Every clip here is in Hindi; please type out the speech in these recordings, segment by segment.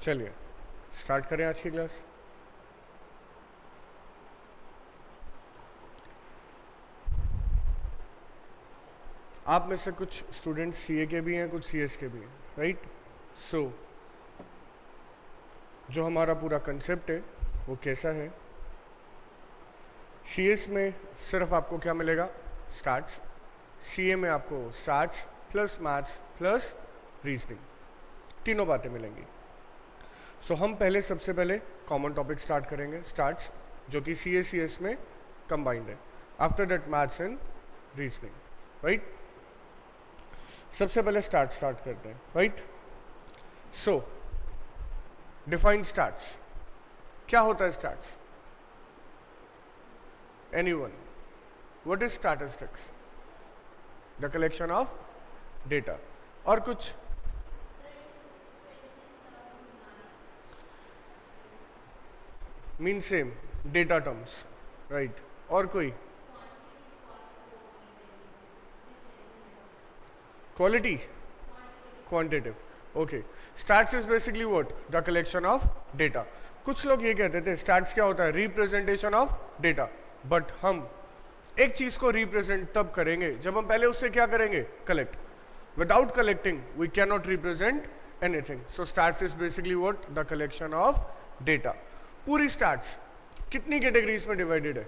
चलिए स्टार्ट करें आज की क्लास। आप में से कुछ स्टूडेंट्स सीए के भी हैं, कुछ सीएस के भी हैं, राइट? सो जो हमारा पूरा कंसेप्ट है वो कैसा है? सीएस में सिर्फ आपको क्या मिलेगा? स्टार्ट्स। सीए में आपको starts plus maths plus reasoning, तीनों बातें मिलेंगी। सो हम पहले सबसे पहले कॉमन टॉपिक स्टार्ट करेंगे, स्टार्ट्स, जो कि सीएस में कंबाइंड है। After that maths and reasoning, right? सबसे पहले स्टार्ट करते हैं, राइट? सो डिफाइन स्टार्ट्स। क्या होता है starts? Anyone? What is statistics? The collection of data. और कुछ? Mean same, data terms, right? और कोई? Quality, quantitative, okay. Stats is basically what? The collection of data. कुछ लोग ये कहते थे स्टैट्स क्या होता है? Representation of data. बट हम एक चीज को रिप्रेजेंट तब करेंगे जब हम पहले उससे क्या करेंगे? Collect. Without collecting we can not represent anything. So stats is basically what? The collection of data. पूरी स्टैट्स कितनी कैटेगरीज में डिवाइडेड है?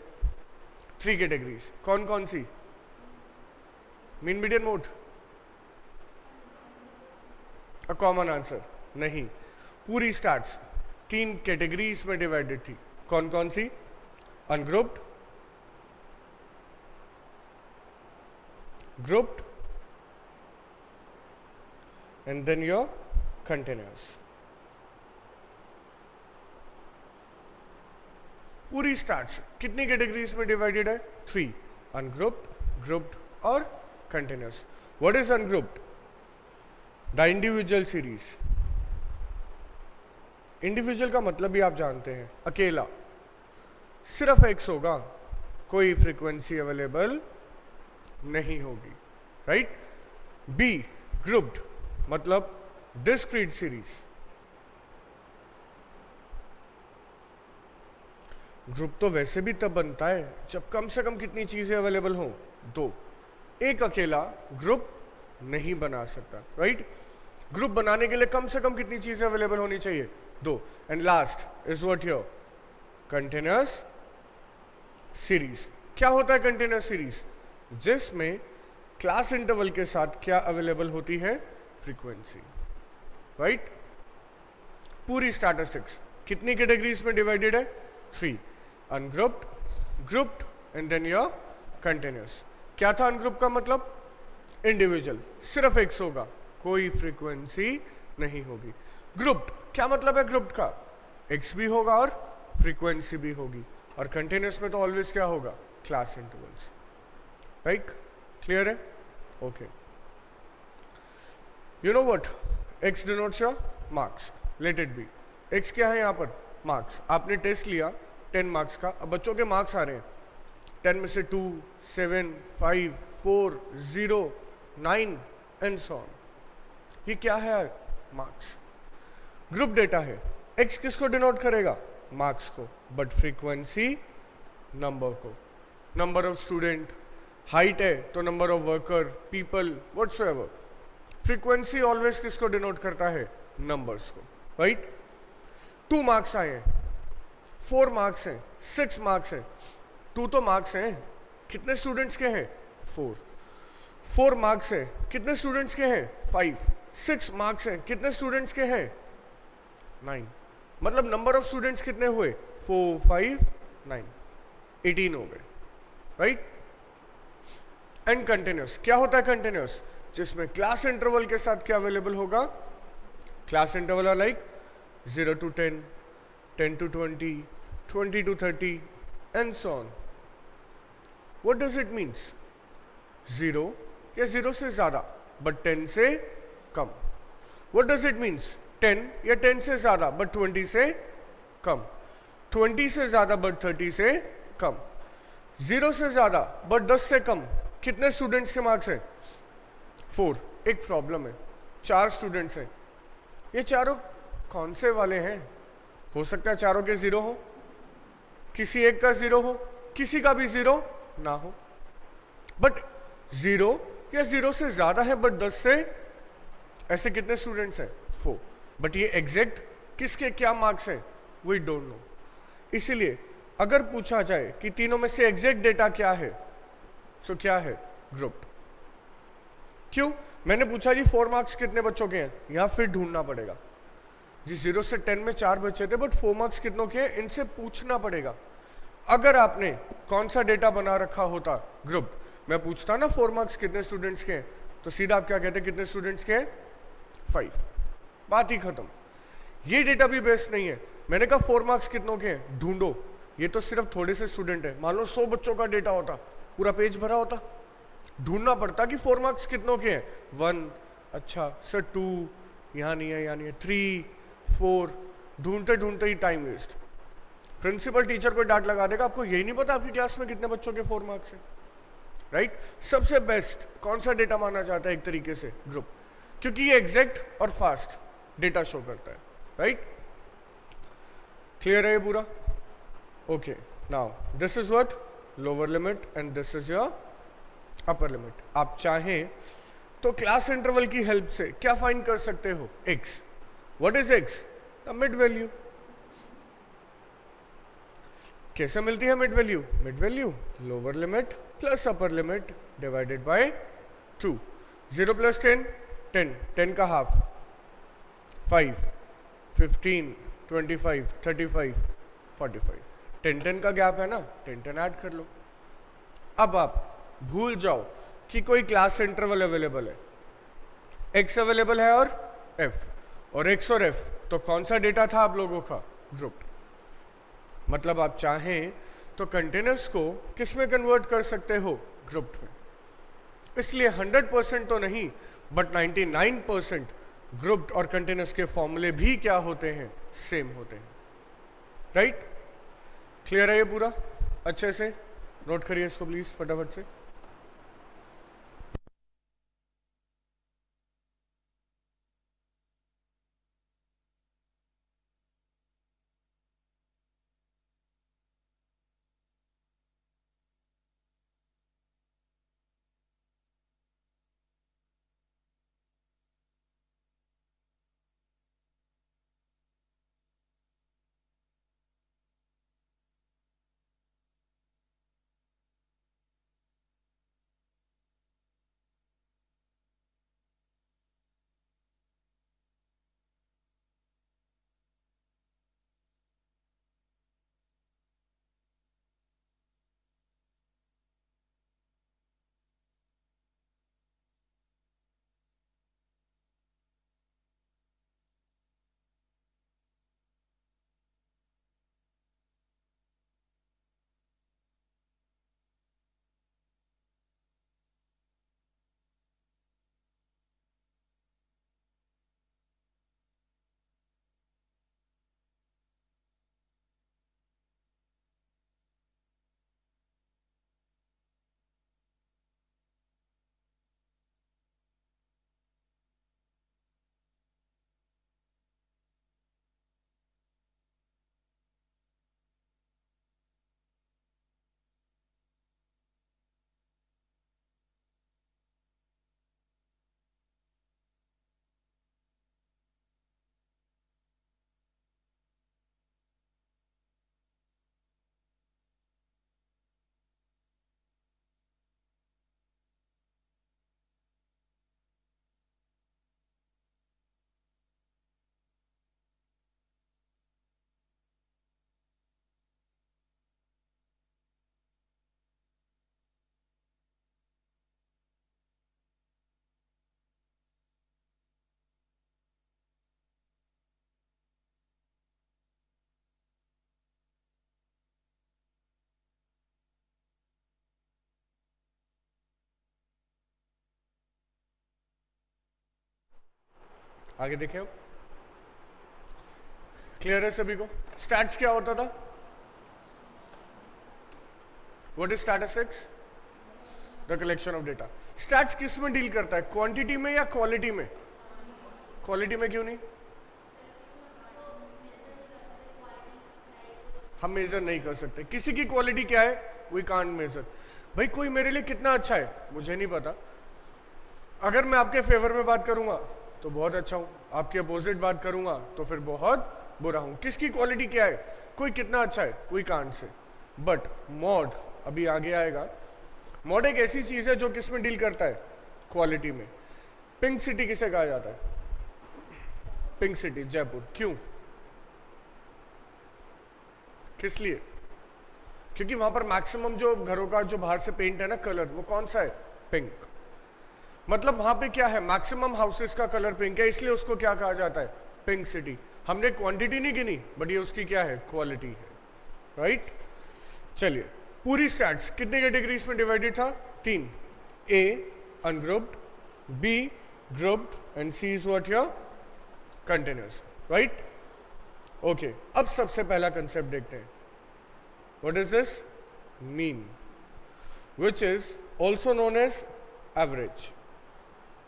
3 कैटेगरीज। कौन कौन सी? Mean, median, mode? A common answer नहीं। पूरी स्टैट्स 3 कैटेगरीज में डिवाइडेड थी। कौन कौन सी? Ungrouped, grouped and then your continuous. पूरी स्टैट्स कितनी कैटेगरीज में डिवाइडेड है? 3, अनग्रुप्ड, ग्रुप्ड और continuous. What is ungrouped? The individual series. Individual का मतलब भी आप जानते हैं, अकेला, सिर्फ एक्स होगा, कोई फ्रीक्वेंसी अवेलेबल नहीं होगी, राइट? बी, ग्रुप्ड, मतलब डिस्क्रीट सीरीज। ग्रुप तो वैसे भी तब बनता है जब कम से कम कितनी चीजें अवेलेबल हो? 2। एक अकेला ग्रुप नहीं बना सकता, राइट? ग्रुप बनाने के लिए कम से कम कितनी चीजें अवेलेबल होनी चाहिए? 2। And last is what here? Continuous series. क्या होता है कंटिन्यूअस सीरीज? जिसमें क्लास इंटरवल के साथ क्या अवेलेबल होती है? Frequency, right? पूरी स्टैटिस्टिक्स कितनी कैटेगरीज में डिवाइडेड है? 3, ungrouped, grouped and then your continuous. क्या था अनग्रुप का मतलब? इंडिविजुअल, सिर्फ एक्स होगा, कोई फ्रीक्वेंसी नहीं होगी। ग्रुप्ड क्या मतलब है? ग्रुप्ड का एक्स भी होगा और फ्रीक्वेंसी भी होगी। और कंटिन्यूअस में तो ऑलवेज क्या होगा? Class intervals, right? क्लियर है? Okay. You know what? X denotes your marks, let it be. X क्या है यहाँ पर? मार्क्स। आपने टेस्ट लिया 10 मार्क्स का, अब बच्चों के मार्क्स आ रहे हैं 10 में से 2, 7, 5, 4, 0, 9 एंड सो ऑन। ये क्या है? मार्क्स। ग्रुप डेटा है। एक्स किसको डिनोट करेगा? मार्क्स को, बट फ्रीक्वेंसी नंबर को। नंबर ऑफ स्टूडेंट, हाइट है तो number of worker, people, whatsoever. Frequency always किसको डिनोट करता है? नंबर्स को, राइट? 2 मार्क्स आए हैं, 4 मार्क्स हैं, 6 मार्क्स हैं। 2 तो मार्क्स हैं, कितने स्टूडेंट्स के हैं? 4। 4 मार्क्स हैं, कितने स्टूडेंट्स के हैं? 5। 6 मार्क्स हैं, कितने स्टूडेंट्स के हैं? 9। मतलब नंबर ऑफ स्टूडेंट्स कितने हुए? 4, 5, 9, 18 हो गए, राइट? एंड कंटिन्यूअस क्या होता है? कंटिन्यूअस जिसमें क्लास इंटरवल के साथ क्या अवेलेबल होगा? Class interval are like 0 to 10, 10 to 20, 20 to 30 and so on. What does it means? 0 या 0 से ज़्यादा बट 10 से कम। What does it means? 10 या 10 से ज़्यादा बट 20 से कम, 20 से ज़्यादा बट 30 से कम, 0 से ज़्यादा बट 10 से कम। कितने स्टूडेंट्स के मार्क्स हैं? 4। एक प्रॉब्लम है, 4 स्टूडेंट्स हैं, ये चारों कौन से वाले हैं? हो सकता है चारों के 0 हो, किसी एक का 0 हो, किसी का भी 0 ना हो, बट 0 या 0 से ज्यादा है, बट 10 से ऐसे कितने स्टूडेंट्स हैं? 4। बट ये एग्जैक्ट किसके क्या मार्क्स हैं वी डोंट नो। इसीलिए अगर पूछा जाए कि तीनों में से एग्जैक्ट डेटा क्या है, तो क्या है? ग्रुप। क्यों? मैंने पूछा जी 4 मार्क्स कितने बच्चों के हैं, यहां फिर ढूंढना पड़ेगा जी 0 से 10 में 4 बच्चे थे, बट 4 मार्क्स कितनों के हैं, इनसे पूछना पड़ेगा। अगर आपने कौन सा डेटा बना रखा होता ग्रुप, मैं पूछता ना 4 मार्क्स कितने स्टूडेंट्स के हैं, तो सीधा आप क्या कहते कितने स्टूडेंट्स के हैं? 5। बात ही खत्म। ये डेटा भी बेस्ट नहीं है। मैंने कहा 4 मार्क्स कितनों के हैं, ढूंढो। ये तो सिर्फ थोड़े से स्टूडेंट है, मान लो 100 बच्चों का डेटा होता, पूरा पेज भरा होता, ढूंढना पड़ता कि 4 मार्क्स कितनों के हैं। 1, अच्छा सर 2, यहाँ नहीं है, यहाँ नहीं है, 3, 4, ढूंढते ढूंढते ही टाइम वेस्ट। प्रिंसिपल टीचर को डांट लगा देगा, आपको यही नहीं पता आपकी क्लास में कितने बच्चों के 4 मार्क्स हैं, राइट? सबसे बेस्ट कौन सा डेटा माना जाता है एक तरीके से? ग्रुप, क्योंकि ये एग्जैक्ट और फास्ट डेटा शो करता है, राइट? क्लियर है ये पूरा? Okay, now this is what lower limit and this is your upper limit. आप चाहें तो क्लास इंटरवल की हेल्प से क्या फाइंड कर सकते हो? x। What is x? The mid value. कैसे मिलती है mid value? Mid value lower limit plus upper limit divided by 2। 0 प्लस 10 10, 10 का हाफ 5, 15, 25, 35, 45, 10 का गैप है ना, 10 ऐड कर लो। अब आप भूल जाओ कि कोई क्लास इंटरवल अवेलेबल है, x अवेलेबल है और f, और x और f, तो कौन सा डेटा था आप लोगों का? ग्रुप। मतलब आप चाहें तो कंटेनर्स को किस में कन्वर्ट कर सकते हो? ग्रुप में। इसलिए 100% तो नहीं, बट 99% ग्रुप्ड और कंटेनर्स के फॉर्मूले भी क्या होते हैं? सेम होते हैं, राइट? क्लियर है ये पूरा? अच्छे से नोट करिए इसको प्लीज फटाफट से। आगे देखें अब। क्लियर है सभी को? स्टैट्स क्या होता था? What is statistics? The collection of data. Stats किस में डील करता है? क्वांटिटी में या क्वालिटी में? क्वालिटी में क्यों नहीं? हम मेजर नहीं कर सकते। किसी की क्वालिटी क्या है, वी कांट मेजर। भाई कोई मेरे लिए कितना अच्छा है मुझे नहीं पता। अगर मैं आपके फेवर में बात करूंगा तो बहुत अच्छा हूं, आपके अपोजिट बात करूंगा तो फिर बहुत बुरा हूं। किसकी क्वालिटी क्या है, कोई कितना अच्छा है, we can't say. But mode अभी आगे आएगा। मॉड एक ऐसी चीज है जो किस में डील करता है, क्वालिटी में। पिंक सिटी किसे कहा जाता है, पिंक सिटी जयपुर, क्यों, किस लिए? क्योंकि वहां पर मैक्सिमम जो घरों का जो बाहर से पेंट है ना कलर, वो कौन सा है, पिंक। मतलब वहां पे क्या है, मैक्सिमम हाउसेस का कलर पिंक है, इसलिए उसको क्या कहा जाता है, पिंक सिटी। हमने क्वांटिटी नहीं गिनी, बट ये उसकी क्या है, क्वालिटी है, राइट। चलिए, पूरी स्टैट्स कितने कैटेगरीज में डिवाइडेड था, 3। A ungrouped, B grouped and C is what your continuous, right. Okay, अब सबसे पहला कंसेप्ट देखते हैं। What is this, mean, which is also known as average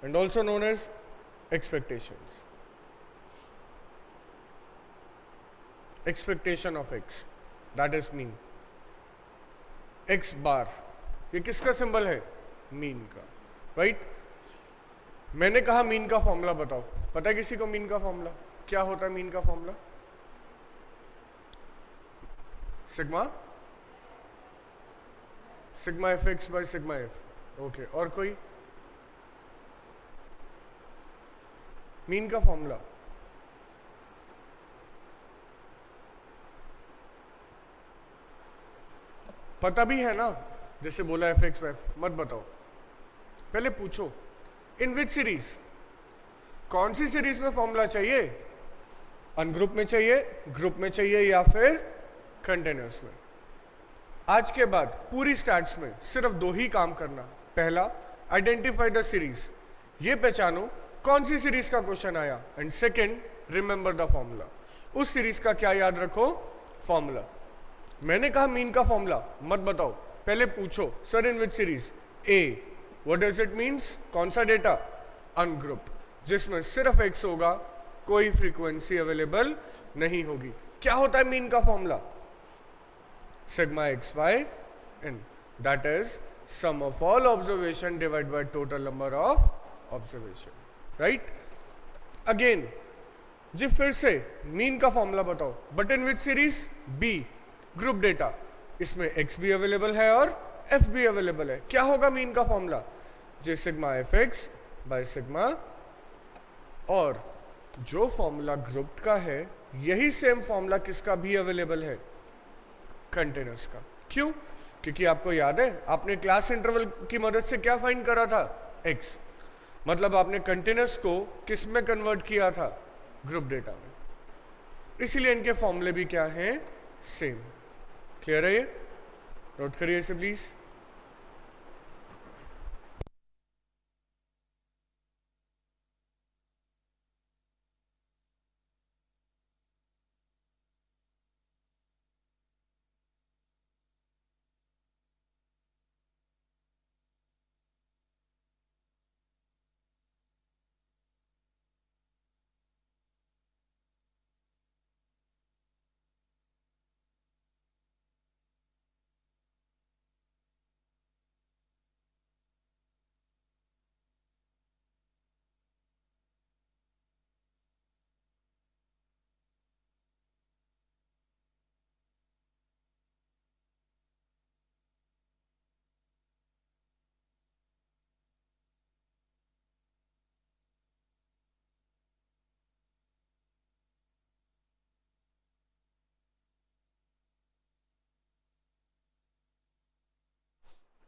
and also known as expectations. Expectation of x, that is mean. x bar, ये किसका सिंबल है, मीन का, राइट। मैंने कहा मीन का फॉर्मूला बताओ, पता है किसी को मीन का फॉर्मूला क्या होता है? मीन का formula sigma, sigma F x by sigma F. Okay, और कोई मीन का फॉर्मूला? पता भी है ना, जैसे बोला एफ एक्स एफ, मत बताओ, पहले पूछो इन विच सीरीज, कौन सी सीरीज में फॉर्मूला चाहिए, अनग्रुप में चाहिए, ग्रुप में चाहिए, या फिर कंटिन्यूअस में। आज के बाद पूरी स्टैट्स में सिर्फ 2 ही काम करना। पहला, आइडेंटिफाई द सीरीज, ये पहचानो कौन सी सीरीज का क्वेश्चन आया, and second, remember the formula, उस सीरीज का क्या याद रखो, फॉर्मूला। मैंने कहा मीन का फॉर्मूला मत बताओ, पहले पूछो sir in which series, A what does it means, कौन सा डेटा, अनग्रुप्ड, जिसमें सिर्फ एक्स होगा, कोई फ्रीक्वेंसी अवेलेबल नहीं होगी। क्या होता है मीन का formula, sigma x by n, that is sum of all observation divide by total number of observation, right. Again जी फिर से मीन का फॉर्मूला बताओ, but in which series, B group data, इसमें एक्स भी अवेलेबल है और एफ भी अवेलेबल है। क्या होगा मीन का formula, J sigma F X by sigma, और जो फॉर्मूला ग्रुप का है यही सेम फॉर्मूला किसका भी अवेलेबल है, कंटिन्यूअस का। क्यों? क्योंकि आपको याद है आपने क्लास इंटरवल की मदद से क्या फाइंड करा था, एक्स, मतलब आपने कंटिन्यूअस को किस में कन्वर्ट किया था, ग्रुप डेटा में, इसलिए इनके फॉर्मूले भी क्या हैं, सेम। क्लियर है ये, नोट करिए इसे प्लीज।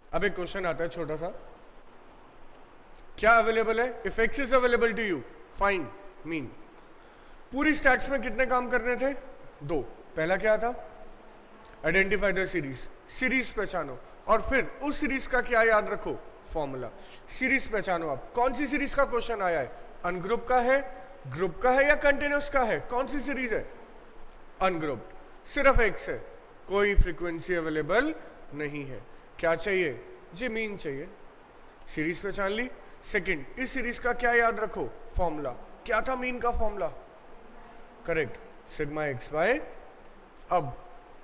अब एक क्वेश्चन आता है छोटा सा, क्या अवेलेबल है, if X is available to you find mean. पूरी स्टैट्स में कितने काम करने थे, 2। पहला क्या था, आइडेंटिफाई द सीरीज, सीरीज पहचानो, और फिर उस सीरीज का क्या याद रखो, फॉर्मूला। सीरीज पहचानो, आप कौन सी सीरीज का क्वेश्चन आया है, अनग्रुप का है, ग्रुप का है, या कंटिन्यूअस का है, कौन सी सीरीज है, अनग्रुप्ड, सिर्फ एक्स है, कोई फ्रीक्वेंसी अवेलेबल नहीं है। क्या चाहिए जी, मीन चाहिए, सीरीज पहचान ली। सेकंड, इस सीरीज का क्या याद रखो, फॉर्मूला। क्या था मीन का formula, correct, sigma x by. अब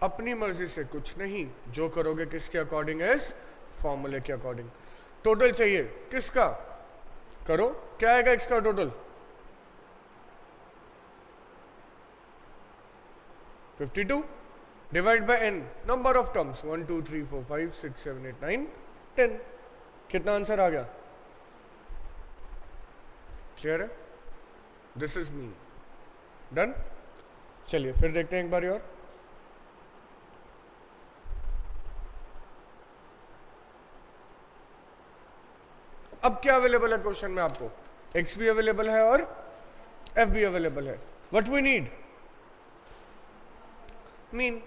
अपनी मर्जी से कुछ नहीं, जो करोगे किसके अकॉर्डिंग? इस फॉर्मूले के अकॉर्डिंग। टोटल चाहिए किसका? करो, क्या आएगा x का total? 52 divide by n, number of terms 1 2 3 4 5 6 7 8 9 10। कितना आंसर आ गया? क्लियर है? This is me. डन। चलिए फिर देखते हैं एक बार और। अब क्या अवेलेबल है क्वेश्चन में आपको? x भी अवेलेबल है और f भी अवेलेबल है। What we need? Mean.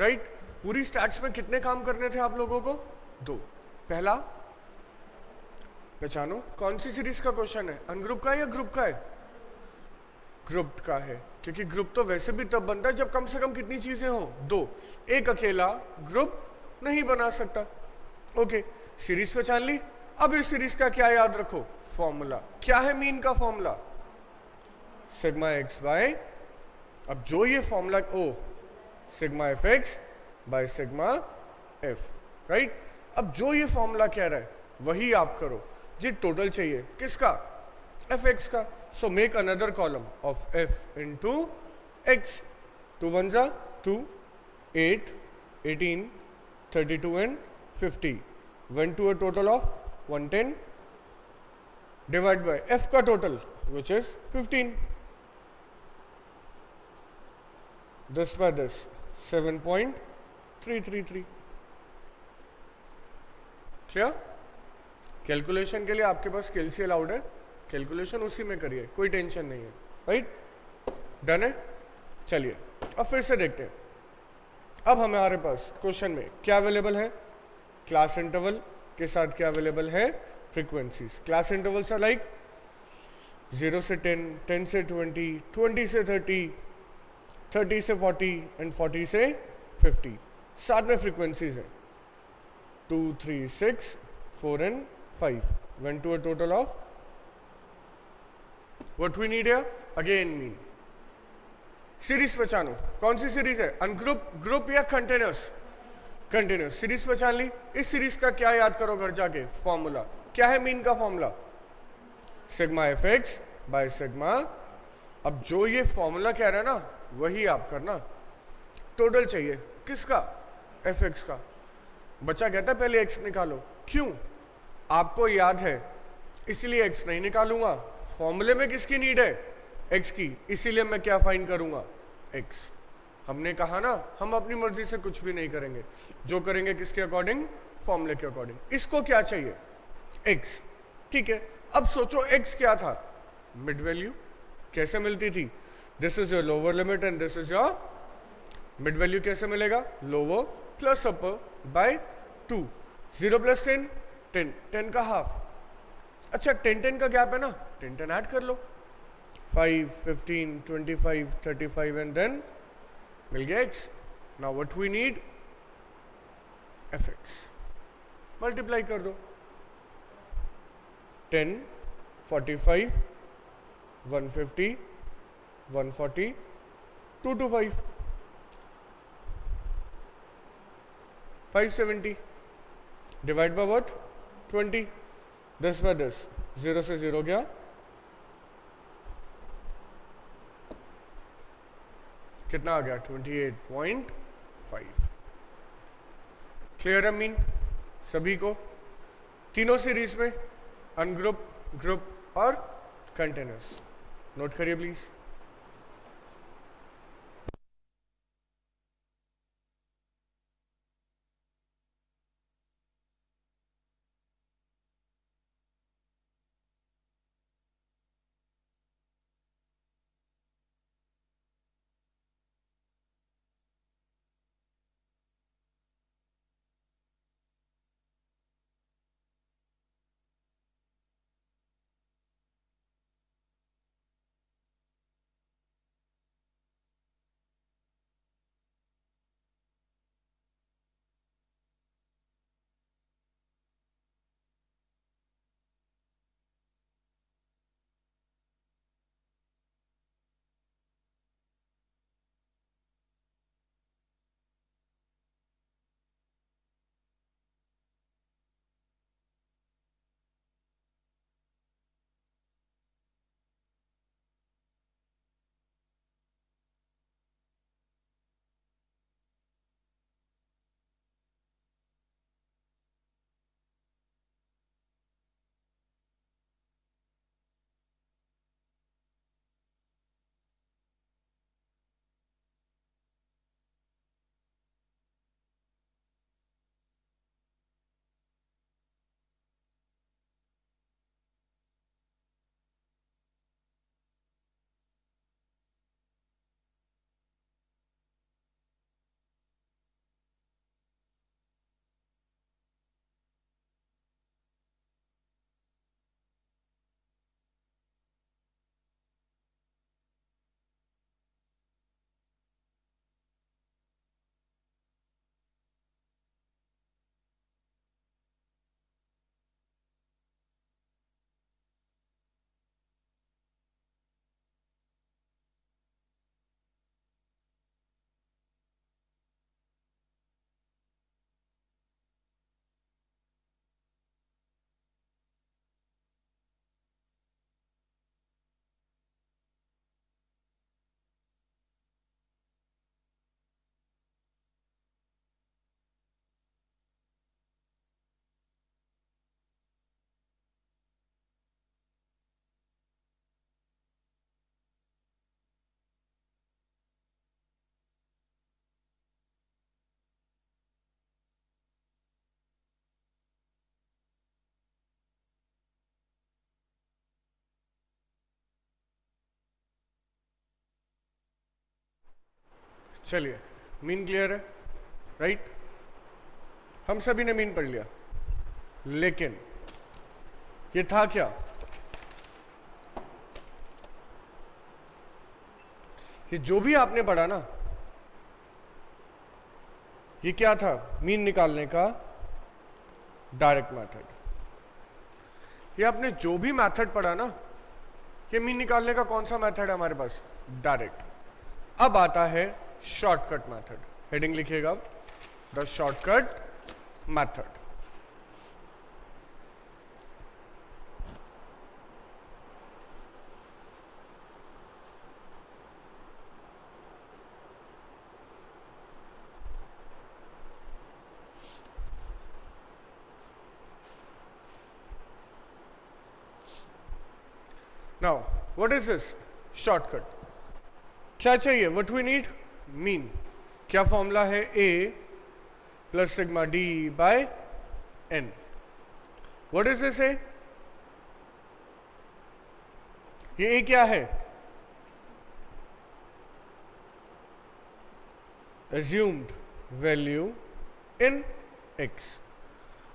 Right? पूरी स्टैट्स में कितने काम करने थे आप लोगों को? 2। पहला, पहचानो कौन सी सीरीज का क्वेश्चन है, अनग्रुप का है या ग्रुप का है? ग्रुप का है, क्योंकि ग्रुप तो वैसे भी तब बनता है जब कम से कम कितनी चीजें हो? 2। एक अकेला ग्रुप नहीं बना सकता। ओके, सीरीज पहचान ली। अब इस सीरीज का क्या याद रखो? फॉर्मूला। क्या है मीन का फॉर्मूला? सिग्मा एक्स बाय, अब जो ये फॉर्मूला ओ, sigma F X by sigma F. Right? अब जो ये फॉर्मूला कह रहा है वही आप करो जी। टोटल चाहिए किसका? एफ एक्स का। So make another column of F into x. 2 1 जा 2, 8 18 32 and 50 went to a total of 110 divided by f का total which is 15, this by this 7.333। Clear? Calculation के लिए आपके पास कैलसी अलाउड है, कैलकुलेशन उसी में करिए, कोई टेंशन नहीं है। राइट? डन है। चलिए अब फिर से देखते हैं। अब हमारे पास क्वेश्चन में क्या अवेलेबल है? क्लास इंटरवल के साथ क्या अवेलेबल है? Frequencies. Class intervals are like 0 से 10, 10 से 20, 20 से 30, 30 से 40 एंड 40 से 50। साथ में फ्रीक्वेंसीज हैं 2 3 6 4 and 5 went to a total of what we need here again mean। Series पहचानो, कौन सी सीरीज है? अनग्रुप, ग्रुप या कंटिन्यूस? कंटिन्यूस। सीरीज पहचान ली। इस सीरीज का क्या याद करो घर जाके? फॉर्मूला। क्या है मीन का formula? Sigma F X by sigma. अब जो ये फॉर्मूला कह रहा है ना वही आप करना। टोटल चाहिए किसका? एफ एक्स का। बच्चा कहता है पहले एक्स निकालो, क्यों? आपको याद है इसलिए एक्स नहीं निकालूंगा। फॉर्मूले में किसकी नीड है? एक्स की, इसीलिए मैं क्या फाइंड करूंगा? एक्स। हमने कहा ना हम अपनी मर्जी से कुछ भी नहीं करेंगे, जो करेंगे किसके अकॉर्डिंग? फॉर्मूले के अकॉर्डिंग। इसको क्या चाहिए? एक्स। ठीक है, अब सोचो एक्स क्या था? Mid value. कैसे मिलती थी? This is your lower limit and this is your mid value. कैसे मिलेगा? Lower plus upper by 2। 0 प्लस 10 10, 10 का हाफ। अच्छा 10 10 का गैप है ना, 10 10 ऐड कर लो। 5 15 25 35 एंड देन मिल गया x। Now what we need? F X. Multiply कर दो। 10 45 150 140 225 570 divide by what? 20। This by this 0 से 0 गया, कितना आ गया? 28.5। क्लियर है मीन सभी को? तीनों सीरीज में अनग्रुप, ग्रुप और कंटिन्यूस। नोट करिए प्लीज। चलिए, मीन क्लियर है, राइट? हम सभी ने मीन पढ़ लिया, लेकिन ये था क्या? ये जो भी आपने पढ़ा ना, ये क्या था? मीन निकालने का डायरेक्ट मेथड। ये आपने जो भी मेथड पढ़ा ना, ये मीन निकालने का कौन सा मेथड है हमारे पास? डायरेक्ट। अब आता है शॉर्टकट मेथड। हेडिंग लिखिएगा, the shortcut method. Now what is this shortcut? क्या चाहिए? What we need? मीन। क्या फॉर्मूला है? A plus sigma d by n. What is this A? ये ए क्या है? assumed value in x।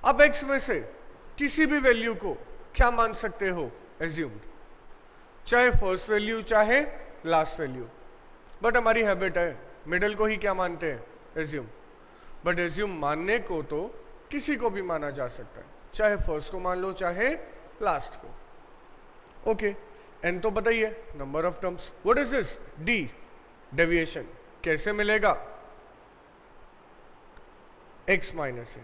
अब x में से किसी भी वैल्यू को क्या मान सकते हो? assumed, चाहे फर्स्ट वैल्यू चाहे लास्ट वैल्यू। बट हमारी हैबिट है मिडल को ही क्या मानते हैं? assume। बट assume मानने को तो किसी को भी माना जा सकता है, चाहे फर्स्ट को मान लो चाहे लास्ट को। ओके, n तो बताइए, number of terms. What is this? d, deviation. कैसे मिलेगा? x माइनस ए।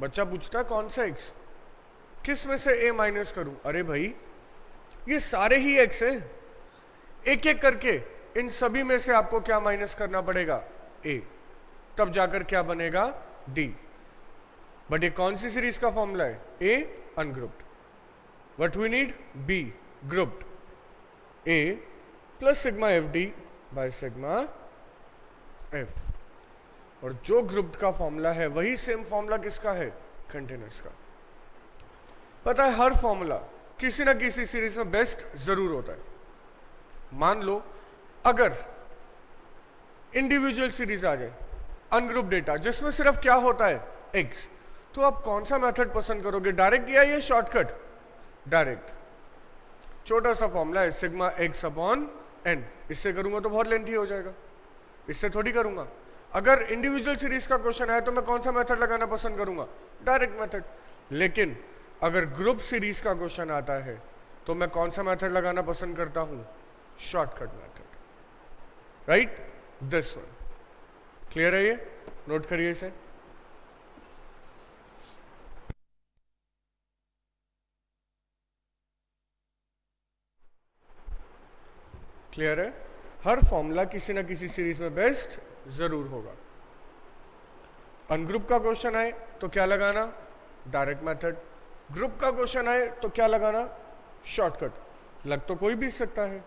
बच्चा पूछता है कौन सा x? किस में से a माइनस करूं? अरे भाई, ये सारे ही x हैं, एक एक करके इन सभी में से आपको क्या माइनस करना पड़ेगा? a, तब जाकर क्या बनेगा? d। बट ये कौन सी सीरीज का फॉर्मूला है? a ungrouped. What we need? b grouped. a plus sigma F D by sigma F. और जो ग्रुप्ड का फॉर्मूला है वही सेम फॉर्मूला किसका है? कंटिन्यूअस का। पता है, हर फॉर्मूला किसी ना किसी सीरीज में बेस्ट जरूर होता है। मान लो अगर इंडिविजुअल सीरीज आ जाए, अनग्रुप डेटा, जिसमें सिर्फ क्या होता है? x, तो आप कौन सा मेथड पसंद करोगे? डायरेक्ट या ये शॉर्टकट? डायरेक्ट। छोटा सा फॉर्मूला है, सिग्मा x अपॉन n। इससे करूंगा तो बहुत लेंथी हो जाएगा, इससे थोड़ी करूंगा। अगर इंडिविजुअल सीरीज का क्वेश्चन है तो मैं कौन सा मेथड लगाना पसंद करूंगा? Direct method. लेकिन अगर ग्रुप सीरीज का क्वेश्चन आता है तो मैं कौन सा मेथड लगाना पसंद करता हूं? Shortcut method, right? This one. Clear है? ये नोट करिए इसे। क्लियर है? हर फॉर्मूला किसी ना किसी सीरीज में बेस्ट जरूर होगा। अनग्रुप का क्वेश्चन आए तो क्या लगाना? Direct method. ग्रुप का क्वेश्चन आए तो क्या लगाना? शॉर्टकट। लग तो कोई भी सकता है।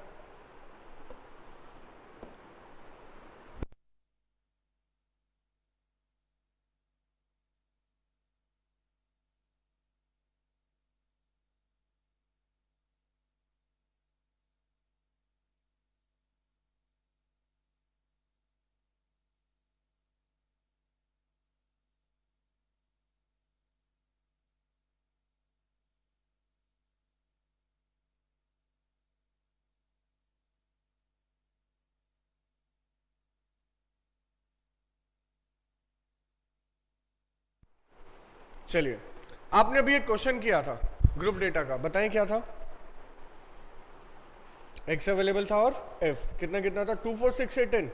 चलिए, आपने अभी एक क्वेश्चन किया था ग्रुप डेटा का, बताएं क्या था? एक्स अवेलेबल था और एफ कितना कितना था? 2 4 6 8 10।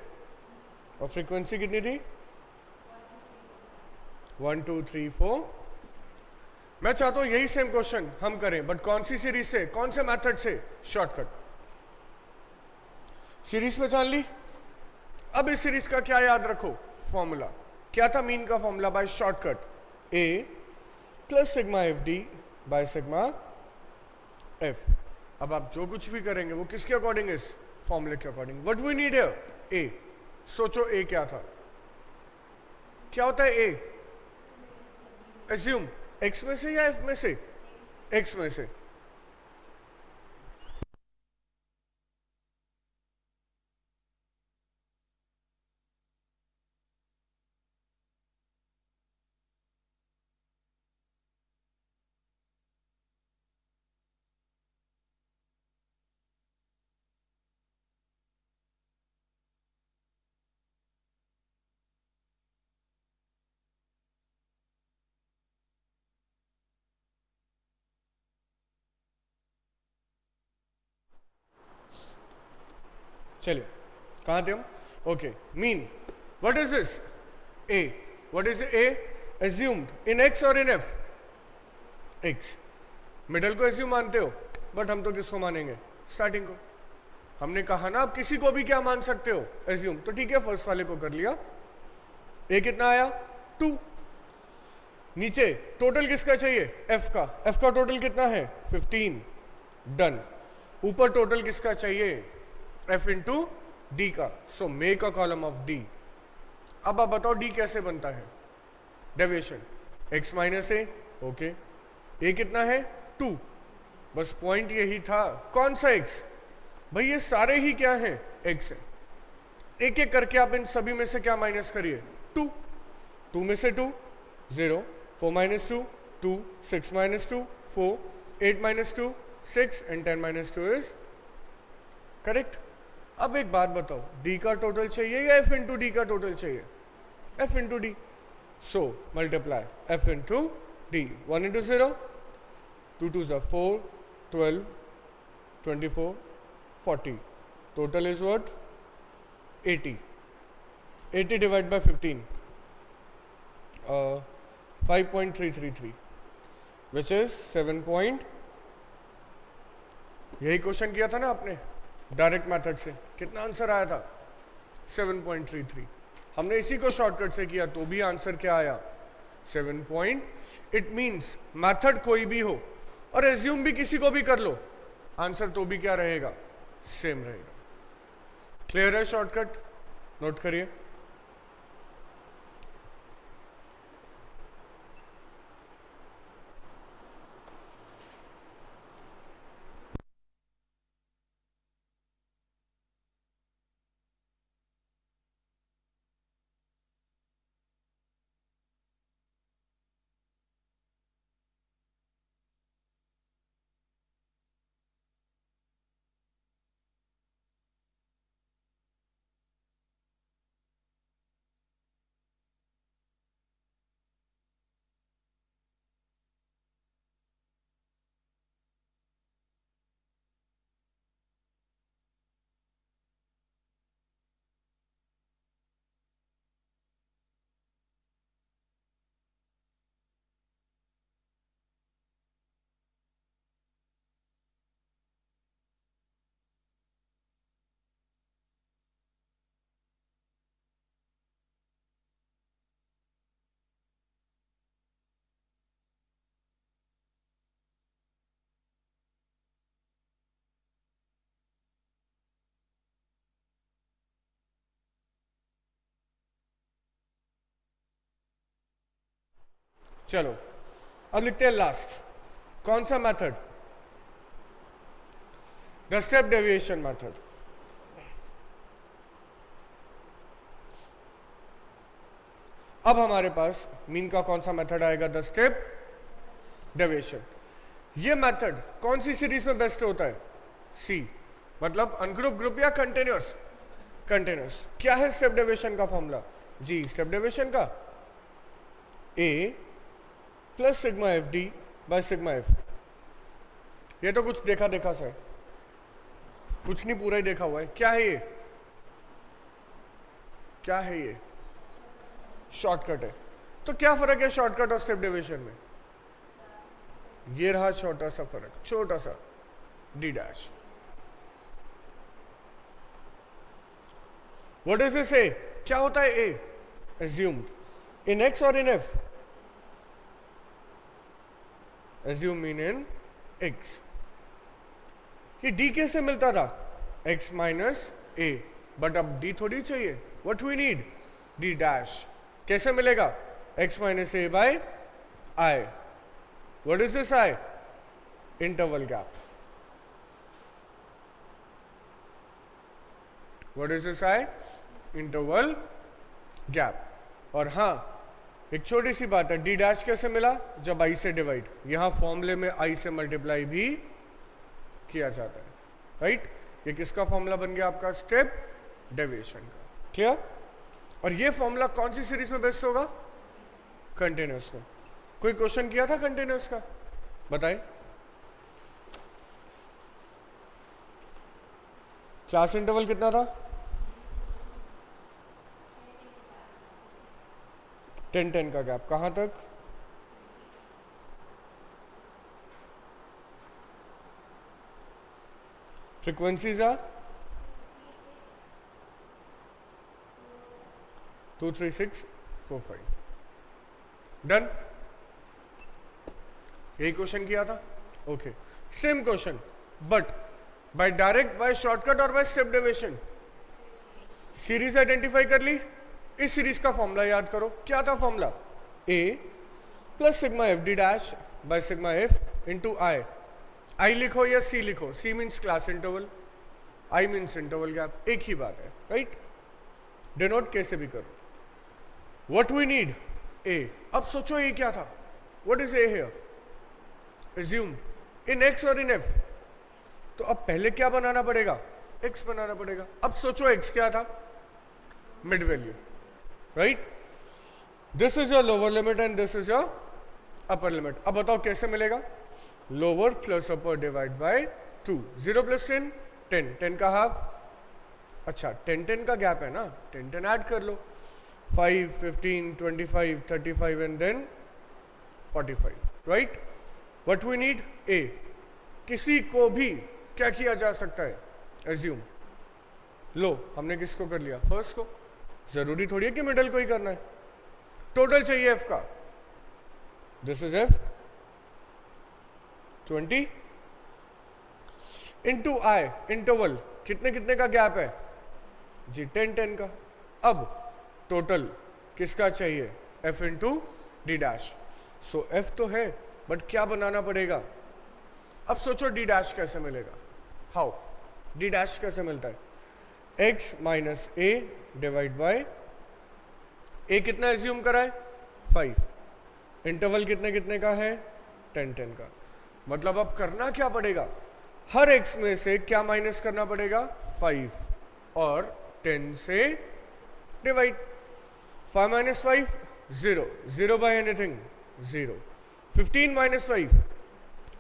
और फ्रीक्वेंसी कितनी थी? 1 2 3 4। मैं चाहता हूं यही सेम क्वेश्चन हम करें, बट कौन सी सीरीज से, कौन से मेथड से? शॉर्टकट। सीरीज पहचान ली। अब इस सीरीज का क्या याद रखो? फॉर्मूला क्या था? मीन का formula by shortcut A plus sigma F D by sigma F. अब आप जो कुछ भी करेंगे वो किसके अकॉर्डिंग? इस फॉर्मूले के according. What we need here? A. सोचो ए क्या था? क्या होता है ए? एज्यूम। एक्स में से या एफ में से? एक्स में से। चलिए कहाँ थे हम? Okay, mean what is this? A. What is A? Assumed in x और इन एफ? एक्स. मिडल को एज्यूम मानते हो, बट हम तो किसको मानेंगे? स्टार्टिंग को. हमने कहा ना आप किसी को भी क्या मान सकते हो? एज्यूम. तो ठीक है, फर्स्ट वाले को कर लिया. ए कितना आया? 2. नीचे टोटल किसका चाहिए? एफ का. एफ का टोटल कितना है? 15. डन. ऊपर टोटल किसका चाहिए? एफ इंटू डी का. So make a column of D. अब आप बताओ डी कैसे बनता है? डेविएशन एक्स माइनस ए. ओके, ए कितना है? 2. बस पॉइंट यही था. कौन सा एक्स? भाई ये सारे ही क्या है? एक्स है. एक एक करके आप इन सभी में से क्या माइनस करिए? 2. 2 में से 2 0. 4 minus 2 2. 6 minus 2 4. 8 minus 2 6 and 10 minus 2 is correct. अब एक बात बताओ, डी का टोटल चाहिए या एफ इंटू डी का टोटल चाहिए? F into D. So multiply F into D. 1 into 0 2 2 4 12 24 40. Total is what? 80. 80 divide by 15 5.333 which is 7. यही क्वेश्चन किया था ना आपने डायरेक्ट मेथड से. कितना आंसर आया था? 7.33. हमने इसी को शॉर्टकट से किया तो भी आंसर क्या आया? 7. इट मींस मेथड कोई भी हो और एज्यूम भी किसी को भी कर लो, आंसर तो भी क्या रहेगा? सेम रहेगा. क्लियर है? शॉर्टकट नोट करिए. चलो अब लिखते हैं लास्ट. कौन सा method? The step deviation method. अब हमारे पास मीन का कौन सा मेथड आएगा? The step deviation. ये मेथड कौन सी सीरीज में बेस्ट होता है? सी. मतलब अनग्रुप ग्रुप या कंटिन्यूअस? कंटिन्यूअस. क्या है स्टेप डेविएशन का फॉर्मूला? जी, स्टेप डेविएशन का A plus sigma F D by sigma f. ये तो कुछ देखा देखा सा है, कुछ नहीं पूरा ही देखा हुआ है. क्या है ये? क्या है ये? शॉर्टकट है. तो क्या फर्क है शॉर्टकट और स्टेप डेविएशन में? ये रहा छोटा सा फर्क, छोटा सा d dash. What is this A? क्या होता है ए? एज्यूम्ड इन एक्स और in f? Assume mean in x. ये डी कैसे मिलता था? X minus A. बट अब डी थोड़ी चाहिए. What we need? D dash. कैसे मिलेगा? X minus A by i. What is this i? Interval gap. What is this i? Interval gap. और हाँ, एक छोटी सी बात है, डी डैश कैसे मिला? जब आई से डिवाइड. यहां फॉर्मूले में आई से मल्टीप्लाई भी किया जाता है, राइट? ये किसका फॉर्मूला बन गया आपका? स्टेप डेविएशन का. क्लियर? और ये फॉर्मूला कौन सी सीरीज में बेस्ट होगा? कंटिन्यूअस में. कोई क्वेश्चन किया था कंटिन्यूअस का? बताएं. क्लास इंटरवल कितना था? 10-10 का गैप, कहां तक? Frequencies are 2 3 6 4 5। डन? यही क्वेश्चन किया था। Okay, same question but by direct, by shortcut और by step deviation. Series identify कर ली। इस सीरीज का फॉर्मूला याद करो, क्या था formula? A plus sigma F d dash by sigma f into i. I लिखो या सी लिखो, c means class interval, i means interval gap, एक ही बात है, राइट? डिनोट कैसे भी करो। What we need? ए। अब सोचो ए क्या था? What is A here? Assume in x और इन एफ। तो अब पहले क्या बनाना पड़ेगा? एक्स बनाना पड़ेगा। अब सोचो एक्स क्या था? Mid value, right? This is your lower limit and this is your upper limit. अब बताओ कैसे मिलेगा? Lower plus upper divide by 2। 0 प्लस 10 10, 10 का हाफ। अच्छा 10-10 का गैप है ना, 10-10 ऐड कर लो। 5 15 25 35 and then 45, right? What we need? A. किसी को भी क्या किया जा सकता है? एज्यूम। लो हमने किसको कर लिया? फर्स्ट को। जरूरी थोड़ी है कि मिडल को ही करना है। टोटल चाहिए एफ का। This is F 20 into I interval. कितने कितने का गैप है जी? 10-10 का। अब टोटल किसका चाहिए? F into d dash. So f तो है बट क्या बनाना पड़ेगा? अब सोचो डी डैश कैसे मिलेगा? हाउ? डी डैश कैसे मिलता है? X minus A divide by A. कितना एज्यूम करा है? 5। इंटरवल कितने कितने का है? 10-10 का। मतलब अब करना क्या पड़ेगा? हर एक्स में से क्या माइनस करना पड़ेगा? 5 और 10 से डिवाइड। 5 minus 5 0, 0 by anything 0। 15 minus 5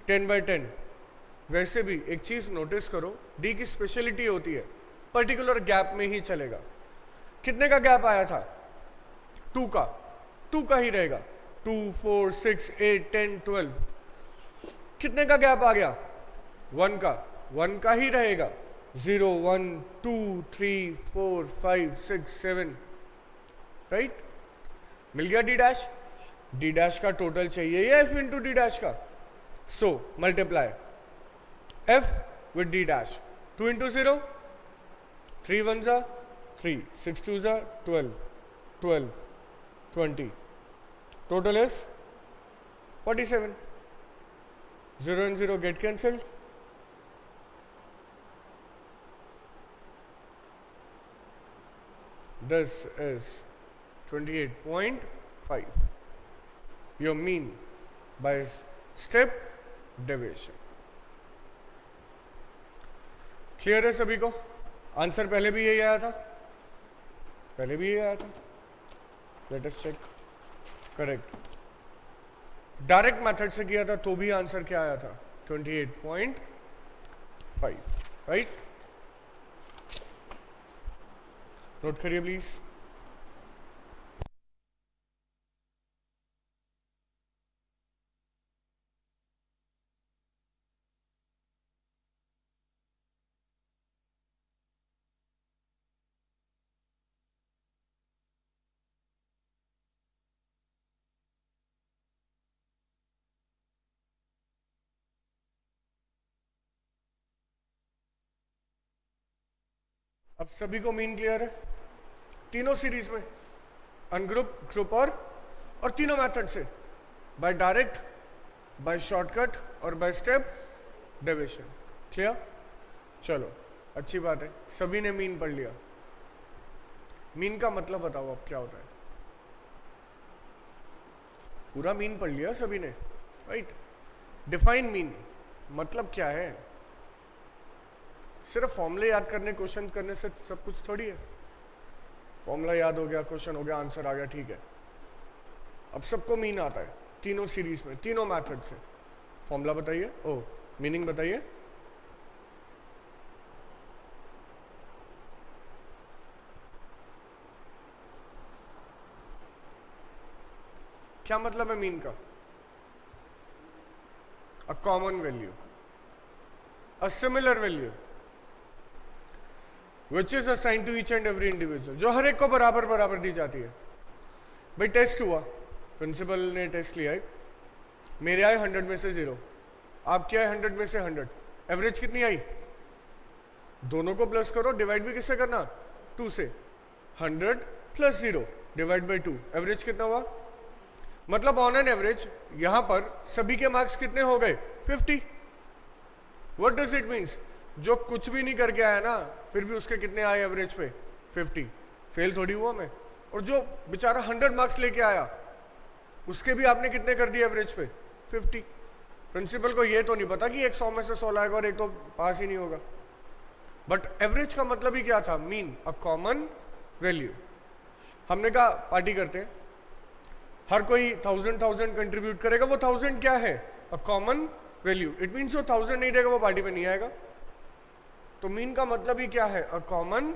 10 by 10। वैसे भी एक चीज नोटिस करो, डी की स्पेशलिटी होती है पर्टिकुलर गैप में ही चलेगा। कितने का गैप आया था? 2 का। 2 का ही रहेगा। 2 4 6 8 10 12। कितने का गैप आ गया? 1 का। 1 का ही रहेगा। 0 1 2 3 4 5 6 7, राइट? मिल गया डी डैश। डी डैश का टोटल चाहिए या एफ इंटू डी डैश का? So multiply F with D dash. 2 into 0 3 1 जा 3, 6 2 जा 12, 12 20। Total is 47। 0 and 0 get cancelled. This is 28.5, your mean by step deviation. Clear है सभी को? आंसर पहले भी यही आया था, पहले भी यही आया था। Let us check. Correct. Direct method से किया था तो भी आंसर क्या आया था? 28.5, राइट? नोट करिए प्लीज। अब सभी को मीन क्लियर है? तीनों सीरीज में, अनग्रुप, ग्रुप और तीनों मेथड से, बाय डायरेक्ट, बाय शॉर्टकट और बाय स्टेप डेविएशन। क्लियर? चलो अच्छी बात है, सभी ने मीन पढ़ लिया। मीन का मतलब बताओ अब क्या होता है? पूरा मीन पढ़ लिया सभी ने, राइट? डिफाइन मीन मतलब क्या है? सिर्फ फॉर्मूले याद करने, क्वेश्चन करने से सब कुछ थोड़ी है। फॉर्मूला याद हो गया, क्वेश्चन हो गया, आंसर आ गया, ठीक है। अब सबको मीन आता है तीनों सीरीज में, तीनों मेथड से। फॉर्मूला बताइए, ओ मीनिंग बताइए। क्या मतलब है मीन का? A common value, a similar value which is assigned to each and every individual, जो हर एक को बराबर बराबर दी जाती है। भाई टेस्ट हुआ, प्रिंसिपल ने टेस्ट लिया, एक मेरे आए 100 में से 0, आपके आए 100 में से 100, एवरेज कितनी आई? दोनों को प्लस करो, डिवाइड भी किससे करना? 2 से। 100 प्लस 0 डिवाइड बाई 2, एवरेज कितना हुआ? मतलब ऑन एन एवरेज यहां पर सभी के मार्क्स कितने हो गए? 50। What does it means? जो कुछ भी नहीं करके आया ना, फिर भी उसके कितने आए एवरेज पे? 50। फेल थोड़ी हुआ मैं। और जो बेचारा 100 मार्क्स लेके आया, उसके भी आपने कितने कर दिए एवरेज पे? 50। प्रिंसिपल को ये तो नहीं पता कि एक 100 में से 100 लाएगा और एक तो पास ही नहीं होगा। बट एवरेज का मतलब ही क्या था? मीन, अ कॉमन वैल्यू। हमने कहा पार्टी करते हैं, हर कोई 1000 कंट्रीब्यूट करेगा, वो 1000 क्या है? अ कॉमन वैल्यू। इट मीन्स जो 1000 नहीं देगा वो पार्टी में नहीं आएगा। तो मीन का मतलब ही क्या है? A common,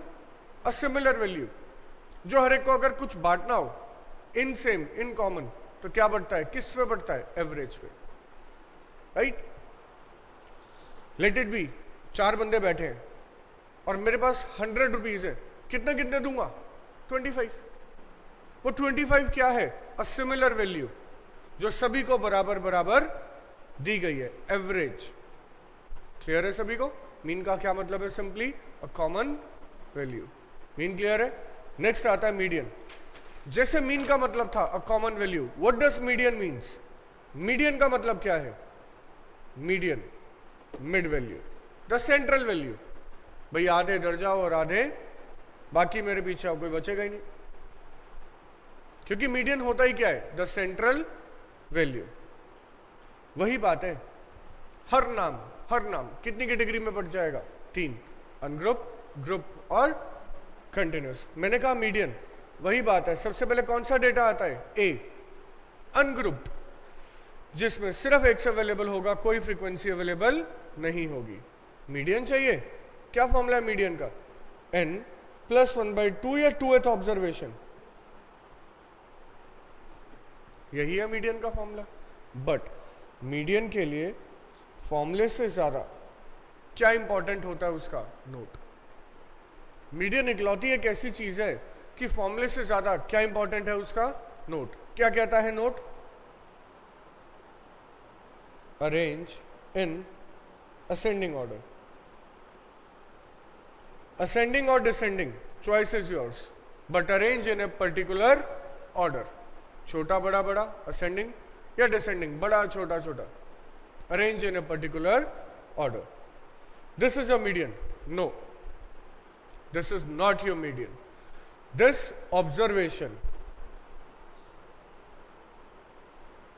a similar value. जो हर एक को अगर कुछ बांटना हो, इन सेम, इन कॉमन, तो क्या बढ़ता है? किस पे बढ़ता है? एवरेज पे, राइट? लेट इट बी 4 बंदे बैठे हैं और मेरे पास 100 रुपीज है, कितने कितने दूंगा? 25। वो 25 क्या है? अ सिमिलर वैल्यू, जो सभी को बराबर बराबर दी गई है, एवरेज। क्लियर है सभी को? मीन का क्या मतलब है? सिंपली अ कॉमन वैल्यू। मीन क्लियर है? नेक्स्ट आता है मीडियन। जैसे मीन का मतलब था अ common value, what does median means? Median का मतलब क्या है? Median, mid value, the central value. भाई आधे इधर जाओ और आधे बाकी मेरे पीछे आओ, कोई बचेगा ही नहीं। क्योंकि मीडियन होता ही क्या है? The central value. वही बात है, हर नाम कितनी कैटेगरी में बढ़ जाएगा? 3, अनग्रुप, ग्रुप और कंटिन्यूस। मैंने कहा मीडियन, वही बात है। सबसे पहले कौन सा डेटा आता है? ए, अनग्रुप्ड, जिसमें सिर्फ एक्स अवेलेबल होगा, कोई फ्रीक्वेंसी अवेलेबल नहीं होगी। मीडियन चाहिए, क्या फॉर्मूला है मीडियन का? n + 1/2 या 2th ऑब्जर्वेशन, यही है मीडियन का फॉर्मूला। बट मीडियन के लिए फॉर्मूले से ज्यादा क्या इंपॉर्टेंट होता है? उसका नोट। मीडियन इकलौती एक ऐसी चीज है कि फॉर्मूले से ज्यादा क्या इंपॉर्टेंट है? उसका नोट। क्या कहता है note? Arrange in ascending order. Ascending और descending, choice is yours, but arrange in a particular order. छोटा बड़ा बड़ा असेंडिंग या डिसेंडिंग, बड़ा छोटा छोटा, arrange in a particular order. This is a median? No, this is not your median. This observation,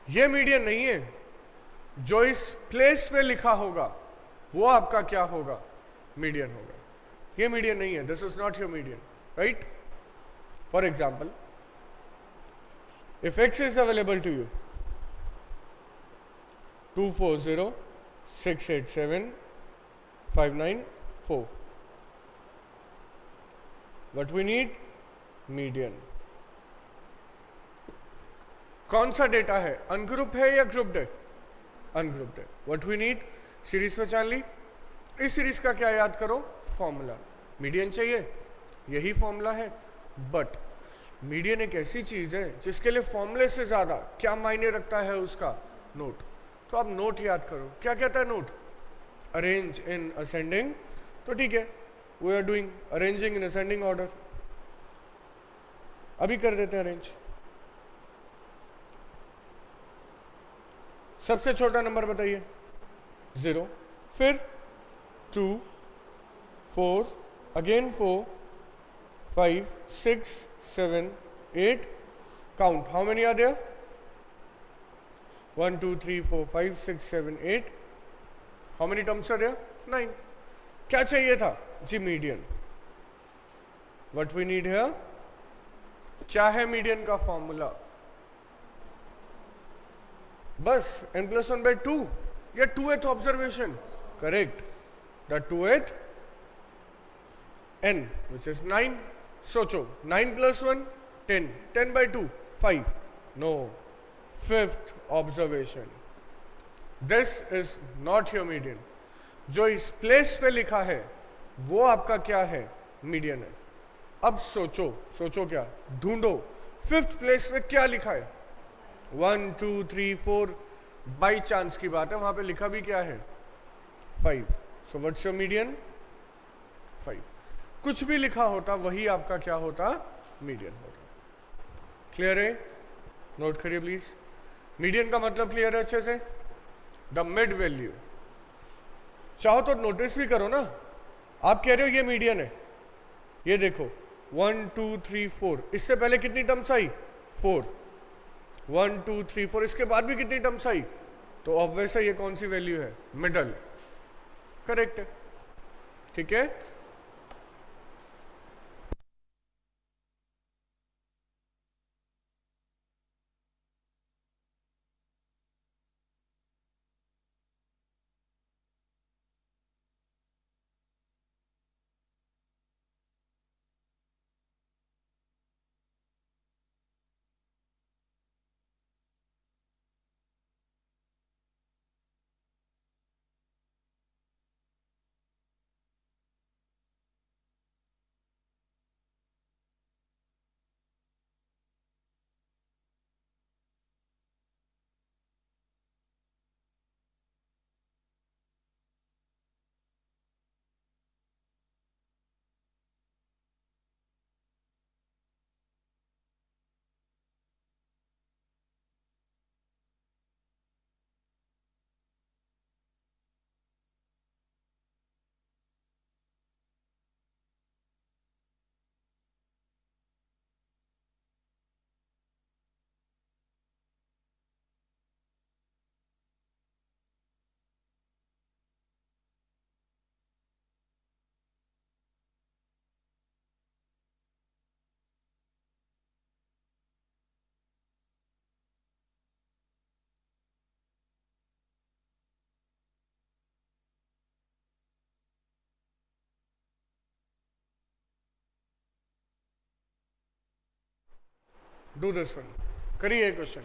ये मीडियन नहीं है। जो इस प्लेस पे लिखा होगा वो आपका क्या होगा? मीडियन होगा। ये मीडियन नहीं है, this is not your median, right? For example, if x is available to you 240,687,594, what we need? Median. कौन सा डेटा है? अनग्रुप है या ग्रुप्ड है? अनग्रुप्ड है। What we need? सीरीज पहचान ली। इस सीरीज का क्या याद करो? फॉर्मूला। मीडियन चाहिए, यही फॉर्मूला है। बट मीडियन एक ऐसी चीज है जिसके लिए फॉर्मूले से ज्यादा क्या मायने रखता है? उसका नोट। तो आप नोट याद करो। क्या कहता है नोट? Arrange in ascending. तो ठीक है, we are doing arranging in ascending order. अभी कर देते हैं अरेंज। सबसे छोटा नंबर बताइए? 0, फिर 2, 4, again 4, 5, 6, 7, 8. Count. How many are there? 1, 2, 3, 4, 5, 6, 7, 8. How many terms are there? 9. क्या चाहिए था जी? Median. What we need here? क्या है मीडियन का फॉर्मूला? बस n + 1/2 या 2th observation. Correct, the 2th n which is 9. सोचो, 9 + 1 10, 10/2 5, no fifth observation, this is not your median. जो इस प्लेस पे लिखा है वो आपका क्या है? मीडियन है। अब सोचो, सोचो क्या, ढूंढो फिफ्थ प्लेस पे क्या लिखा है? 1 2 3 4, बाई चांस की बात है, वहां पे लिखा भी क्या है? 5। So what's your median? 5। कुछ भी लिखा होता वही आपका क्या होता? मीडियन होता। क्लियर है? नोट करिए प्लीज। मीडियन का मतलब क्लियर है अच्छे से? The mid value. चाहो तो नोटिस भी करो ना, आप कह रहे हो ये मीडियन है, ये देखो 1 2 3 4, इससे पहले कितनी टर्म्स आई? 4। 1 2 3 4, इसके बाद भी कितनी टर्म्स आई? तो ऑब्वियस है ये कौन सी वैल्यू है? मिडल। करेक्ट है, ठीक है। डू दिस वन, करिए क्वेश्चन।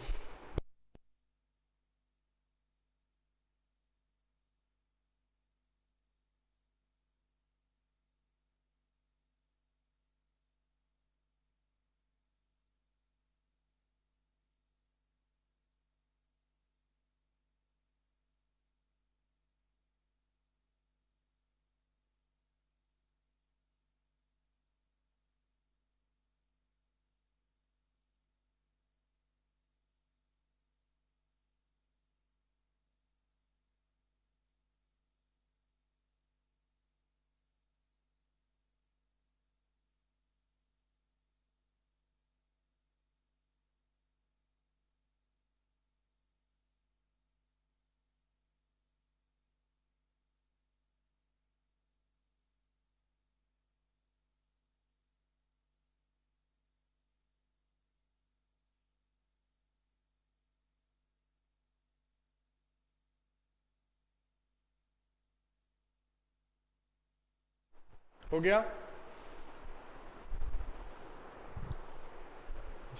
हो गया?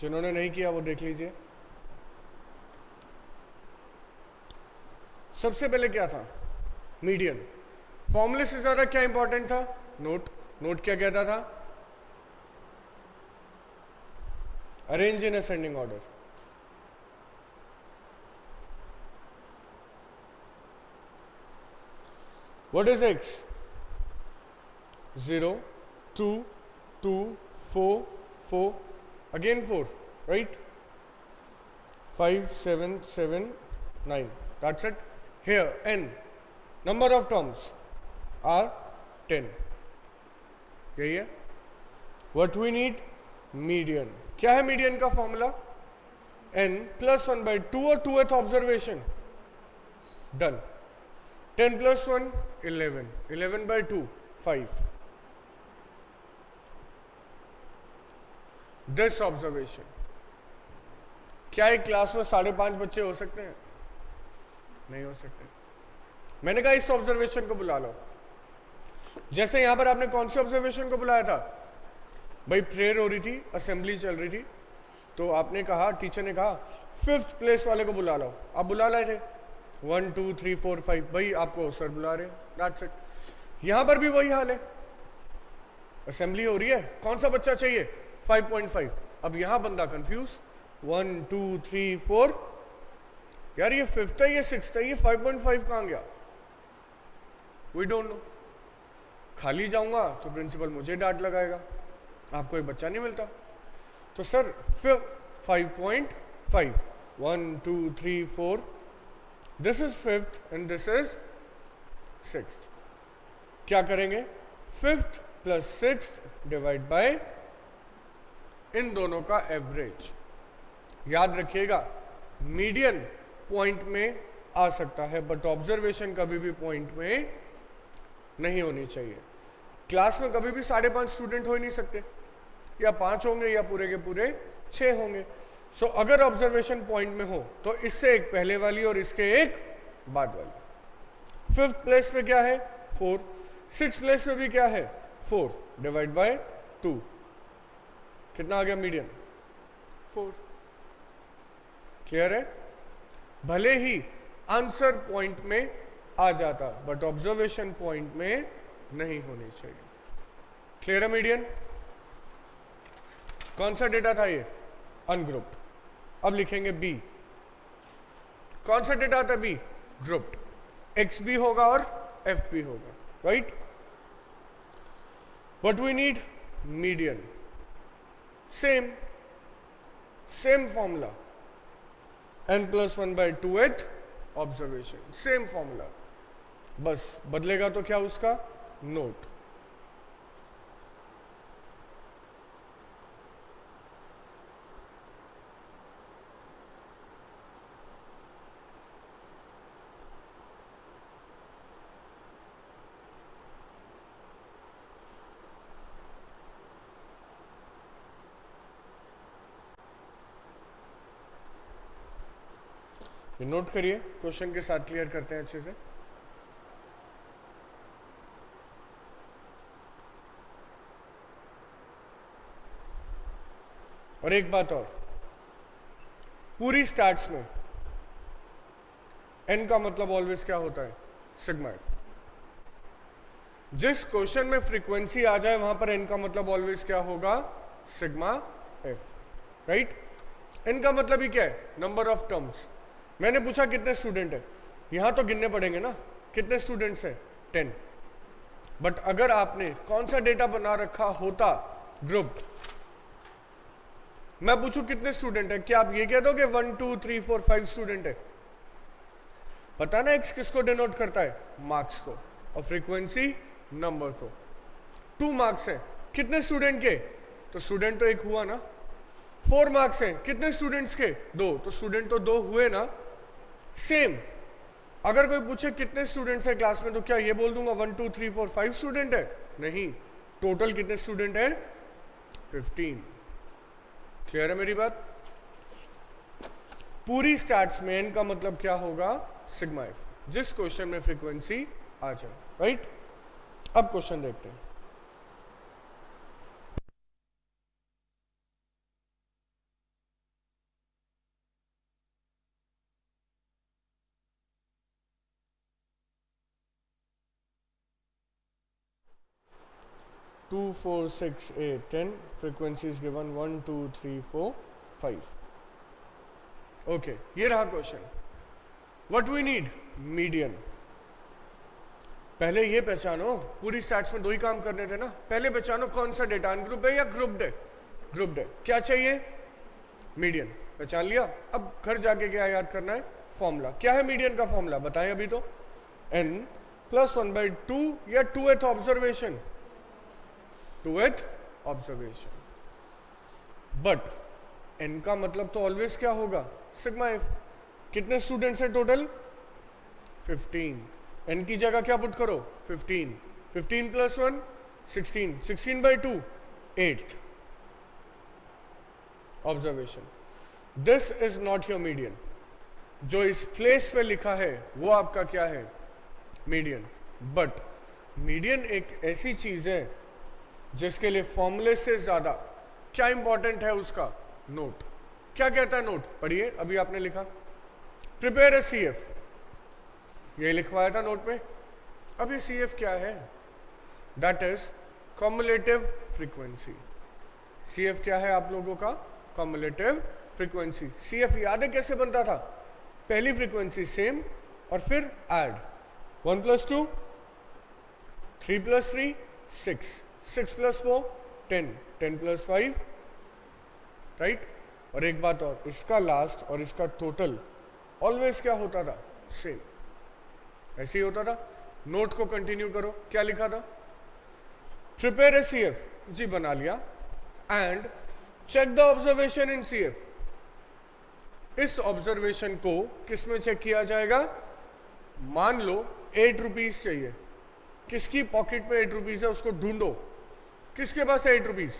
जिन्होंने नहीं किया वो देख लीजिए। सबसे पहले क्या था? मीडियन। फॉर्मूले से ज्यादा क्या इंपॉर्टेंट था? नोट। नोट क्या कहता था? Arrange in ascending order. What is x? 0 2 2 4 4, again 4, right? 5 7 7 9, that's it. Here n number of terms are 10, यही है। what we need? median। क्या है मीडियन का फॉर्मूला? n प्लस 1/2 और 2th observation. Done. 10 plus 1 11, 11/2 5। This observation, क्या एक क्लास में 5.5 बच्चे हो सकते हैं? नहीं हो सकते। मैंने कहा इस ऑब्जर्वेशन को बुला लो। जैसे यहां पर आपने कौन सी ऑब्जर्वेशन को बुलाया था? भाई प्रेयर हो रही थी, असेंबली चल रही थी, तो आपने कहा, टीचर ने कहा 5th प्लेस वाले को बुला लो, आप बुला लाए थे 1 2 3 4 5, भाई आपको सर बुला रहे हैं, दैट्स इट। यहां पर भी वही हाल है, असेंबली हो रही है, कौन सा बच्चा चाहिए 5.5। अब यहां बंदा कंफ्यूज, 1 2 3 4, यार ये 5th है, ये 6th है, ये 5.5 कहां गया, वी डोंट नो। खाली जाऊंगा तो प्रिंसिपल मुझे डांट लगाएगा, आपको एक बच्चा नहीं मिलता। तो sir 5.5, 1 2 3 4, this is 5th and this is 6th। क्या करेंगे, 5th plus 6th divide by इन दोनों का एवरेज। याद रखिएगा मीडियन पॉइंट में आ सकता है, बट ऑब्जर्वेशन कभी भी पॉइंट में नहीं होनी चाहिए। क्लास में कभी भी 5.5 स्टूडेंट हो ही नहीं सकते, या 5 होंगे या पूरे के पूरे 6 होंगे। सो अगर ऑब्जर्वेशन पॉइंट में हो तो इससे एक पहले वाली और इसके एक बाद वाली। 5th प्लेस पे क्या है 4, 6th प्लेस पे भी क्या है 4, डिवाइड बाय 2, कितना आ गया मीडियन 4। क्लियर है, भले ही आंसर पॉइंट में आ जाता बट ऑब्जर्वेशन पॉइंट में नहीं होनी चाहिए। क्लियर है मीडियन। कौन सा डेटा था ये, अनग्रुप्ड। अब लिखेंगे बी, कौन सा डेटा था बी, ग्रुप्ड। एक्स बी होगा और एफ बी होगा, right. What we need, median. Same formula, n+1/2th observation, same formula, बस बदलेगा तो क्या उसका नोट। ये नोट करिए, क्वेश्चन के साथ क्लियर करते हैं अच्छे से। और एक बात और, पूरी स्टैट्स में n का मतलब ऑलवेज क्या होता है, सिग्मा एफ। जिस क्वेश्चन में फ्रीक्वेंसी आ जाए वहां पर n का मतलब ऑलवेज क्या होगा, सिग्मा एफ, राइट। n का मतलब ही क्या है, नंबर ऑफ टर्म्स। मैंने पूछा कितने स्टूडेंट है, यहां तो गिनने पड़ेंगे ना, कितने स्टूडेंट्स हैं 10। बट अगर आपने कौन सा डेटा बना रखा होता, ग्रुप, मैं पूछूं कितने स्टूडेंट है, क्या आप ये कह दोगे 1 2 3 4 5 स्टूडेंट है। पता ना एक्स किसको डिनोट करता है, मार्क्स को, और फ्रीक्वेंसी नंबर को। 2 मार्क्स है, कितने स्टूडेंट के, तो स्टूडेंट तो एक हुआ ना। 4 मार्क्स हैं, कितने स्टूडेंट्स के, 2, तो स्टूडेंट तो 2 हुए ना। सेम अगर कोई पूछे कितने स्टूडेंट्स है क्लास में, तो क्या ये बोल दूंगा 1 2 3 4 5 स्टूडेंट है, नहीं, टोटल कितने स्टूडेंट है 15। क्लियर है मेरी बात। पूरी स्टैट्स में n का मतलब क्या होगा, सिग्मा एफ, जिस क्वेश्चन में फ्रीक्वेंसी आ जाए, राइट। अब क्वेश्चन देखते हैं। To 4 6 8 10 frequency is given 1 2 3 4 5। Okay, ये रहा question. What we need, median. पहले ये पहचानो, पूरी स्टैट्स में 2 ही काम करने थे ना, पहले पहचानो कौन सा डेटा अनग्रुप्ड है या ग्रुप्ड है, ग्रुप्ड है। क्या चाहिए, मीडियन, पहचान लिया। अब घर जाके क्या याद करना है, फॉर्मूला। क्या है मीडियन का फॉर्मूला, बताएं अभी तो, n+1/2 या 2th observation, 2th observation. But n का मतलब तो ऑलवेज क्या होगा, सिग्मा एफ। कितने स्टूडेंट्स हैं टोटल 15, n की जगह क्या पुट करो 15, 15 + 1 16, 16/2 8th observation. This is not your median. जो इस प्लेस पे लिखा है वो आपका क्या है, मीडियन। बट मीडियन एक ऐसी चीज है जिसके लिए फॉर्मूले से ज्यादा क्या इंपॉर्टेंट है, उसका नोट। क्या कहता है नोट, पढ़िए, अभी आपने लिखा प्रिपेयर ए सी एफ, ये लिखवाया था नोट में। अब ये सी एफ क्या है, that is cumulative frequency. C F क्या है आप लोगों का, कॉम्युलेटिव फ्रीक्वेंसी। सी एफ याद है कैसे बनता था, पहली फ्रीक्वेंसी सेम और फिर ऐड 1 + 2, 3 + 3 6, 6 + 4 10, 10 + 5, राइट। और एक बात और, इसका लास्ट और इसका टोटल ऑलवेज क्या होता था, सेम, ऐसे ही होता था। नोट को कंटिन्यू करो, क्या लिखा था, प्रिपेयर ए सी एफ, जी बना लिया, and check the observation in C F. इस ऑब्जर्वेशन को किस में चेक किया जाएगा, मान लो 8 रुपीज चाहिए, किसकी पॉकेट में 8 रुपीज है उसको ढूंढो, किसके पास है 8 रुपीज,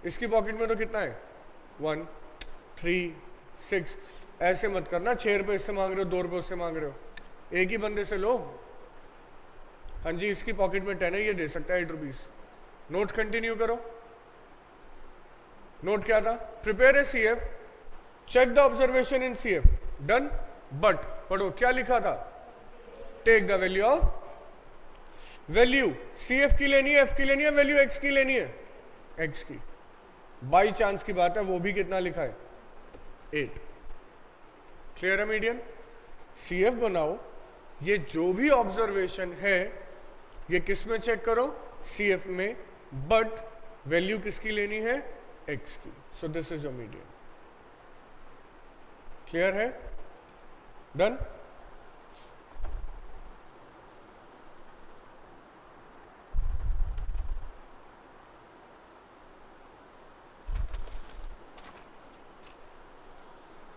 इसकी पॉकेट में तो कितना है 1 3 6, ऐसे मत करना 6 रुपए इससे मांग रहे हो 2 रुपए उससे मांग रहे हो, एक ही बंदे से लो। हाँ जी, इसकी पॉकेट में 10 है, ये दे सकता है 8 रुपीज। नोट कंटिन्यू करो, नोट क्या था, prepare a C F, check the observation in C F, done. But पढ़ो क्या लिखा था, take the value of, value C F की लेनी है, एफ की लेनी है, वैल्यू एक्स की लेनी है, एक्स की। बाई चांस की बात है, वो भी कितना लिखा है 8। क्लियर है मीडियन, सी एफ बनाओ, ये जो भी ऑब्जर्वेशन है ये किस में चेक करो, सी एफ में, बट वैल्यू किसकी लेनी है, एक्स की। So this is your median. Clear है, डन।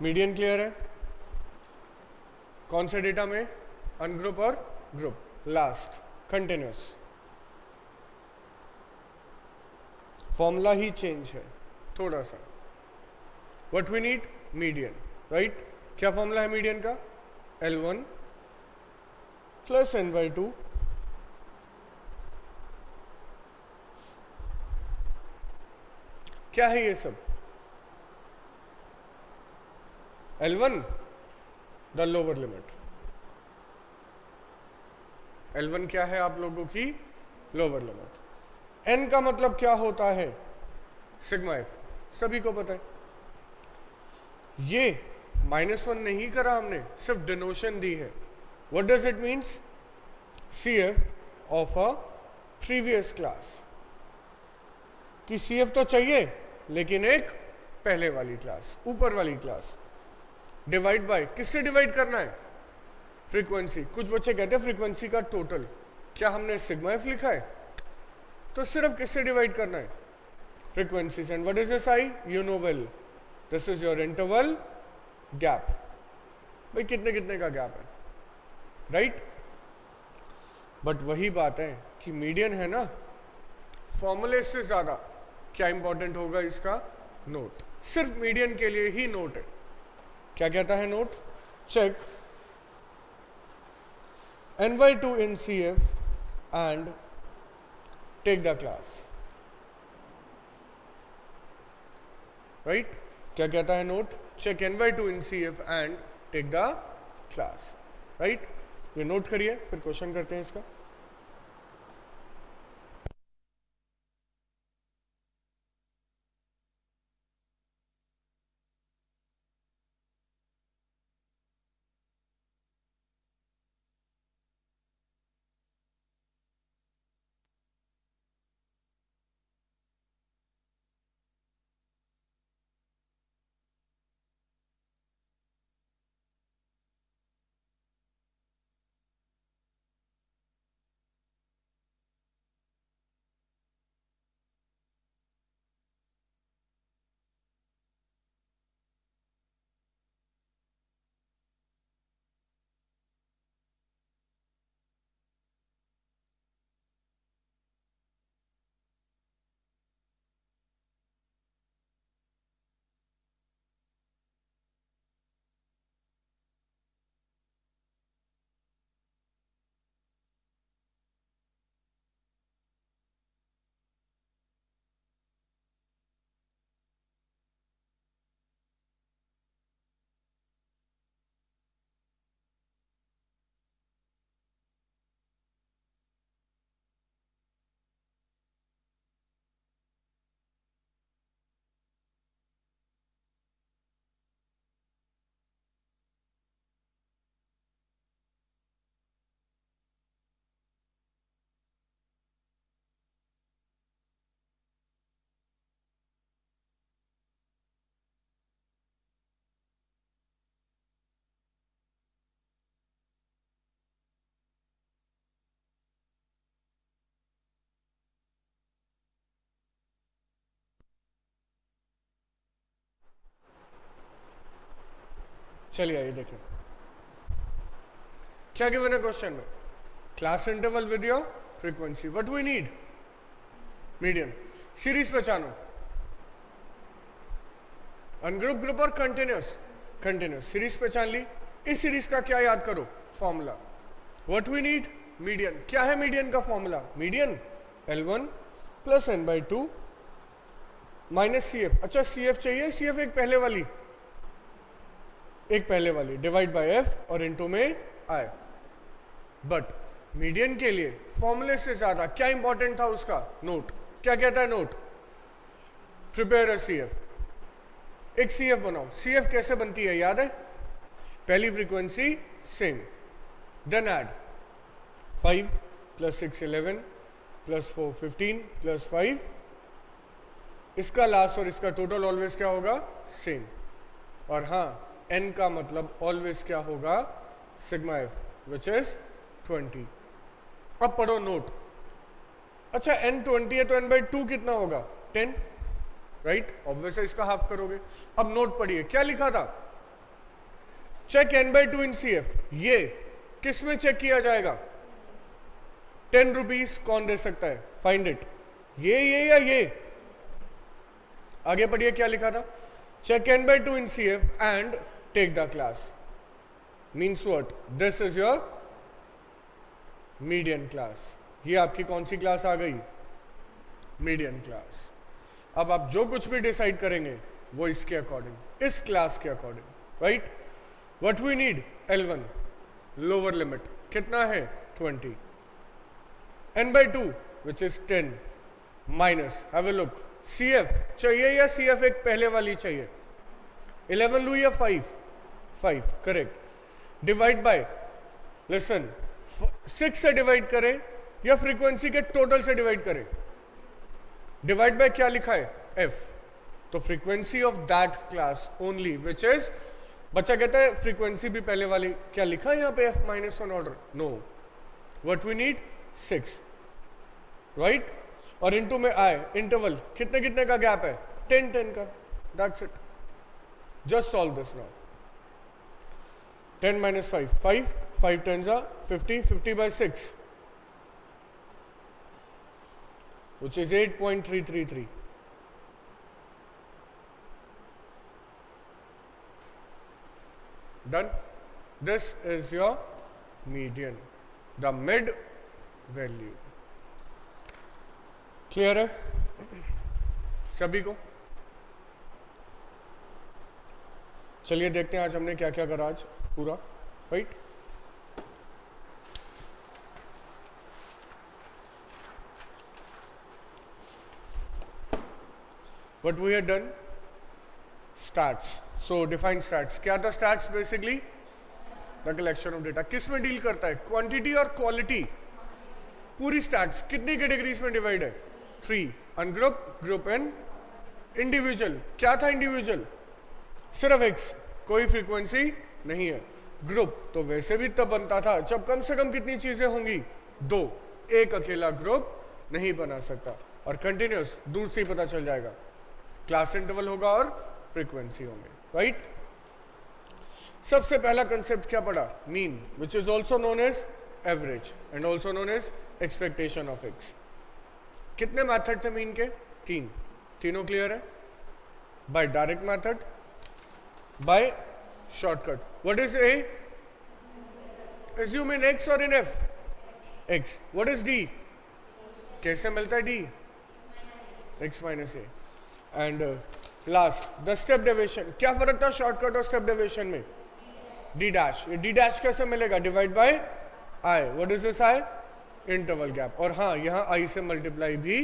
मीडियन क्लियर है, कौन से डेटा में, अनग्रुप और ग्रुप, लास्ट कंटिन्यूस, फॉर्मूला ही चेंज है थोड़ा सा, what we need, median, right. क्या फॉर्मूला है मीडियन का, L1 + n/2 क्या है ये सब, L1 the lower limit, L1 क्या है आप लोगों की, लोअर लिमिट। n का मतलब क्या होता है, सिग्मा एफ, सभी को पता है। ये -1 नहीं करा हमने, सिर्फ डिनोशन दी है। What does it means, C F of a previous class, कि सी एफ तो चाहिए लेकिन एक पहले वाली क्लास, ऊपर वाली क्लास, डिवाइड बाय, किससे डिवाइड करना है, फ्रीक्वेंसी। कुछ बच्चे कहते हैं फ्रीक्वेंसी का टोटल, क्या हमने सिग्मा एफ लिखा है, तो सिर्फ किससे डिवाइड करना है, फ्रीक्वेंसी से। And what is this I, you know well, this is your interval gap, भाई कितने कितने का गैप है, राइट। बट वही बात है कि मीडियन है ना, फॉर्मूले से ज्यादा क्या इंपॉर्टेंट होगा, इसका नोट, सिर्फ मीडियन के लिए ही नोट है। क्या कहता है note, check n/2 in CF and take the class, right। क्या कहता है note, check n/2 in CF and take the class, right। ये नोट करिए, फिर क्वेश्चन करते हैं इसका। चलिए आइए देखें क्या गिवन है क्वेश्चन में, class interval with your frequency, what we need, median, series पहचानो, अनग्रुप, ग्रुप और कंटिन्यूस, कंटिन्यूस सीरीज पहचान ली, इस सीरीज का क्या याद करो formula, what we need, median, क्या है मीडियन का formula, median L1 plus n by 2 minus CF, अच्छा CF चाहिए, CF एक पहले वाली डिवाइड बाय F और इनटू में I, बट मीडियन के लिए फॉर्मूले से ज्यादा क्या इंपॉर्टेंट था उसका, नोट, क्या कहता है नोट, प्रिपेयर अ CF, एक CF बनाओ, CF कैसे बनती है याद है, पहली frequency same, then add 5 plus 6 11 plus 4 15 plus 5, इसका लास्ट और इसका टोटल ऑलवेज क्या होगा सेम, और हाँ n का मतलब ऑलवेज क्या होगा सिग्मा f विच इज 20। अब पढ़ो नोट, अच्छा n 20 है तो n बाई 2 कितना होगा 10, राइट, ऑब्वियसली इसका हाफ करोगे। अब नोट पढ़िए क्या लिखा था, check n by 2 in CF, ये किस में चेक किया जाएगा, 10 रुपीज कौन दे सकता है, फाइंड इट, ये या ये, आगे पढ़िए क्या लिखा था, check n by 2 in CF and take the class, means what, this is your median class, ये आपकी कौन सी क्लास आ गई, मीडियन क्लास। अब आप जो कुछ भी डिसाइड करेंगे वो इसके अकॉर्डिंग, इस क्लास के according, right, what we need L1 lower limit कितना है 20, n by 2 which is 10 minus, have a look, CF चाहिए या CF एक पहले वाली चाहिए, 11 लू या 5 करेक्ट, डिवाइड बाय, लिसन, 6 से डिवाइड करें या फ्रीक्वेंसी के टोटल से डिवाइड करें, डिवाइड बाय क्या लिखा है F, तो frequency of that class only which is, बच्चा कहता है फ्रीक्वेंसी भी पहले वाली, क्या लिखा है यहाँ पे F minus one order, no, what we need 6, right, और इनटू में I, इंटरवल कितने कितने का गैप है 10 का, that's it, just solve this now, 10 minus 5 10s are 50 by 6 which is 8.333, done, this is your median, the mid value, clear है सभी को। चलिए देखते हैं आज हमने क्या क्या करा आज पूरा, right, what we had done, stats, so define stats, क्या था stats, basically the collection of data, किस में डील करता है, क्वांटिटी और क्वालिटी, पूरी स्टैट्स कितनी कैटेगरीज में डिवाइड है 3, अनग्रुप, ग्रुप एंड इंडिविजुअल, क्या था इंडिविजुअल, सिर्फ x, कोई फ्रीक्वेंसी नहीं है, ग्रुप तो वैसे भी तब बनता था जब कम से कम कितनी चीजें होंगी 2, एक अकेला ग्रुप नहीं बना सकता, और कंटिन्यूस दूर से ही पता चल जाएगा, क्लास इंटरवल होगा और फ्रीक्वेंसी होंगे, राइट। सबसे पहला कंसेप्ट क्या पढ़ा, mean, which is also known as average and also known as expectation of x, कितने मेथड थे मीन के, 3, तीनों क्लियर है, by direct method, by shortcut, what is A, assume in x और in f, x, what is d, कैसे मिलता है d, x minus a, and last the step deviation, क्या फर्क था शॉर्टकट और स्टेप डेविएशन में, d dash, ये d dash कैसे मिलेगा, divide by i, what is this i, interval gap, और हाँ यहाँ i से मल्टीप्लाई भी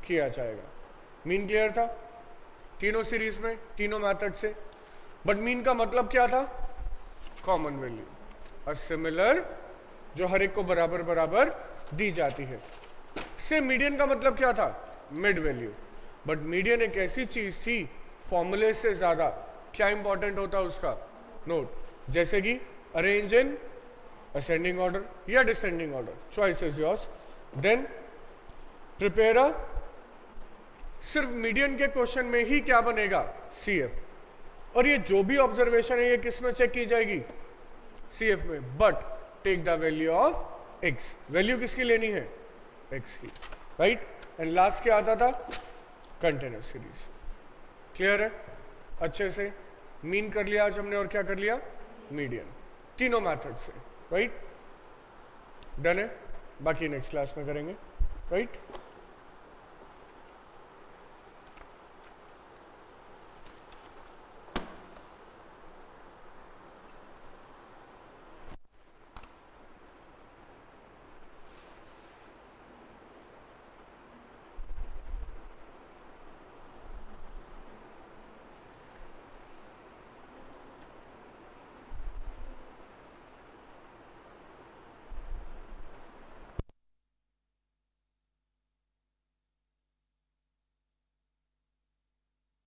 किया जाएगा, मीन क्लियर था तीनों सीरीज में तीनों मेथड से, बट मीन का मतलब क्या था, कॉमन वैल्यू, अ सिमिलर, जो हर एक को बराबर बराबर दी जाती है, से मीडियन का मतलब क्या था, मिड वैल्यू, बट मीडियन एक ऐसी चीज थी फॉर्मूले से ज्यादा क्या इंपॉर्टेंट होता है उसका, नोट, जैसे कि अरेंज इन असेंडिंग ऑर्डर या descending order, choice is yours, then prepare सिर्फ मीडियन के क्वेश्चन में ही क्या बनेगा CF, और ये जो भी ऑब्जर्वेशन है ये किस में चेक की जाएगी, CF में, but take the value of x, value किसकी लेनी है, x की, राइट। एंड लास्ट क्या आता था, कंटिन्यूस सीरीज। क्लियर है अच्छे से, मीन कर लिया आज हमने और क्या कर लिया, मीडियन, तीनों मेथड से, राइट। डन है, बाकी नेक्स्ट क्लास में करेंगे, राइट।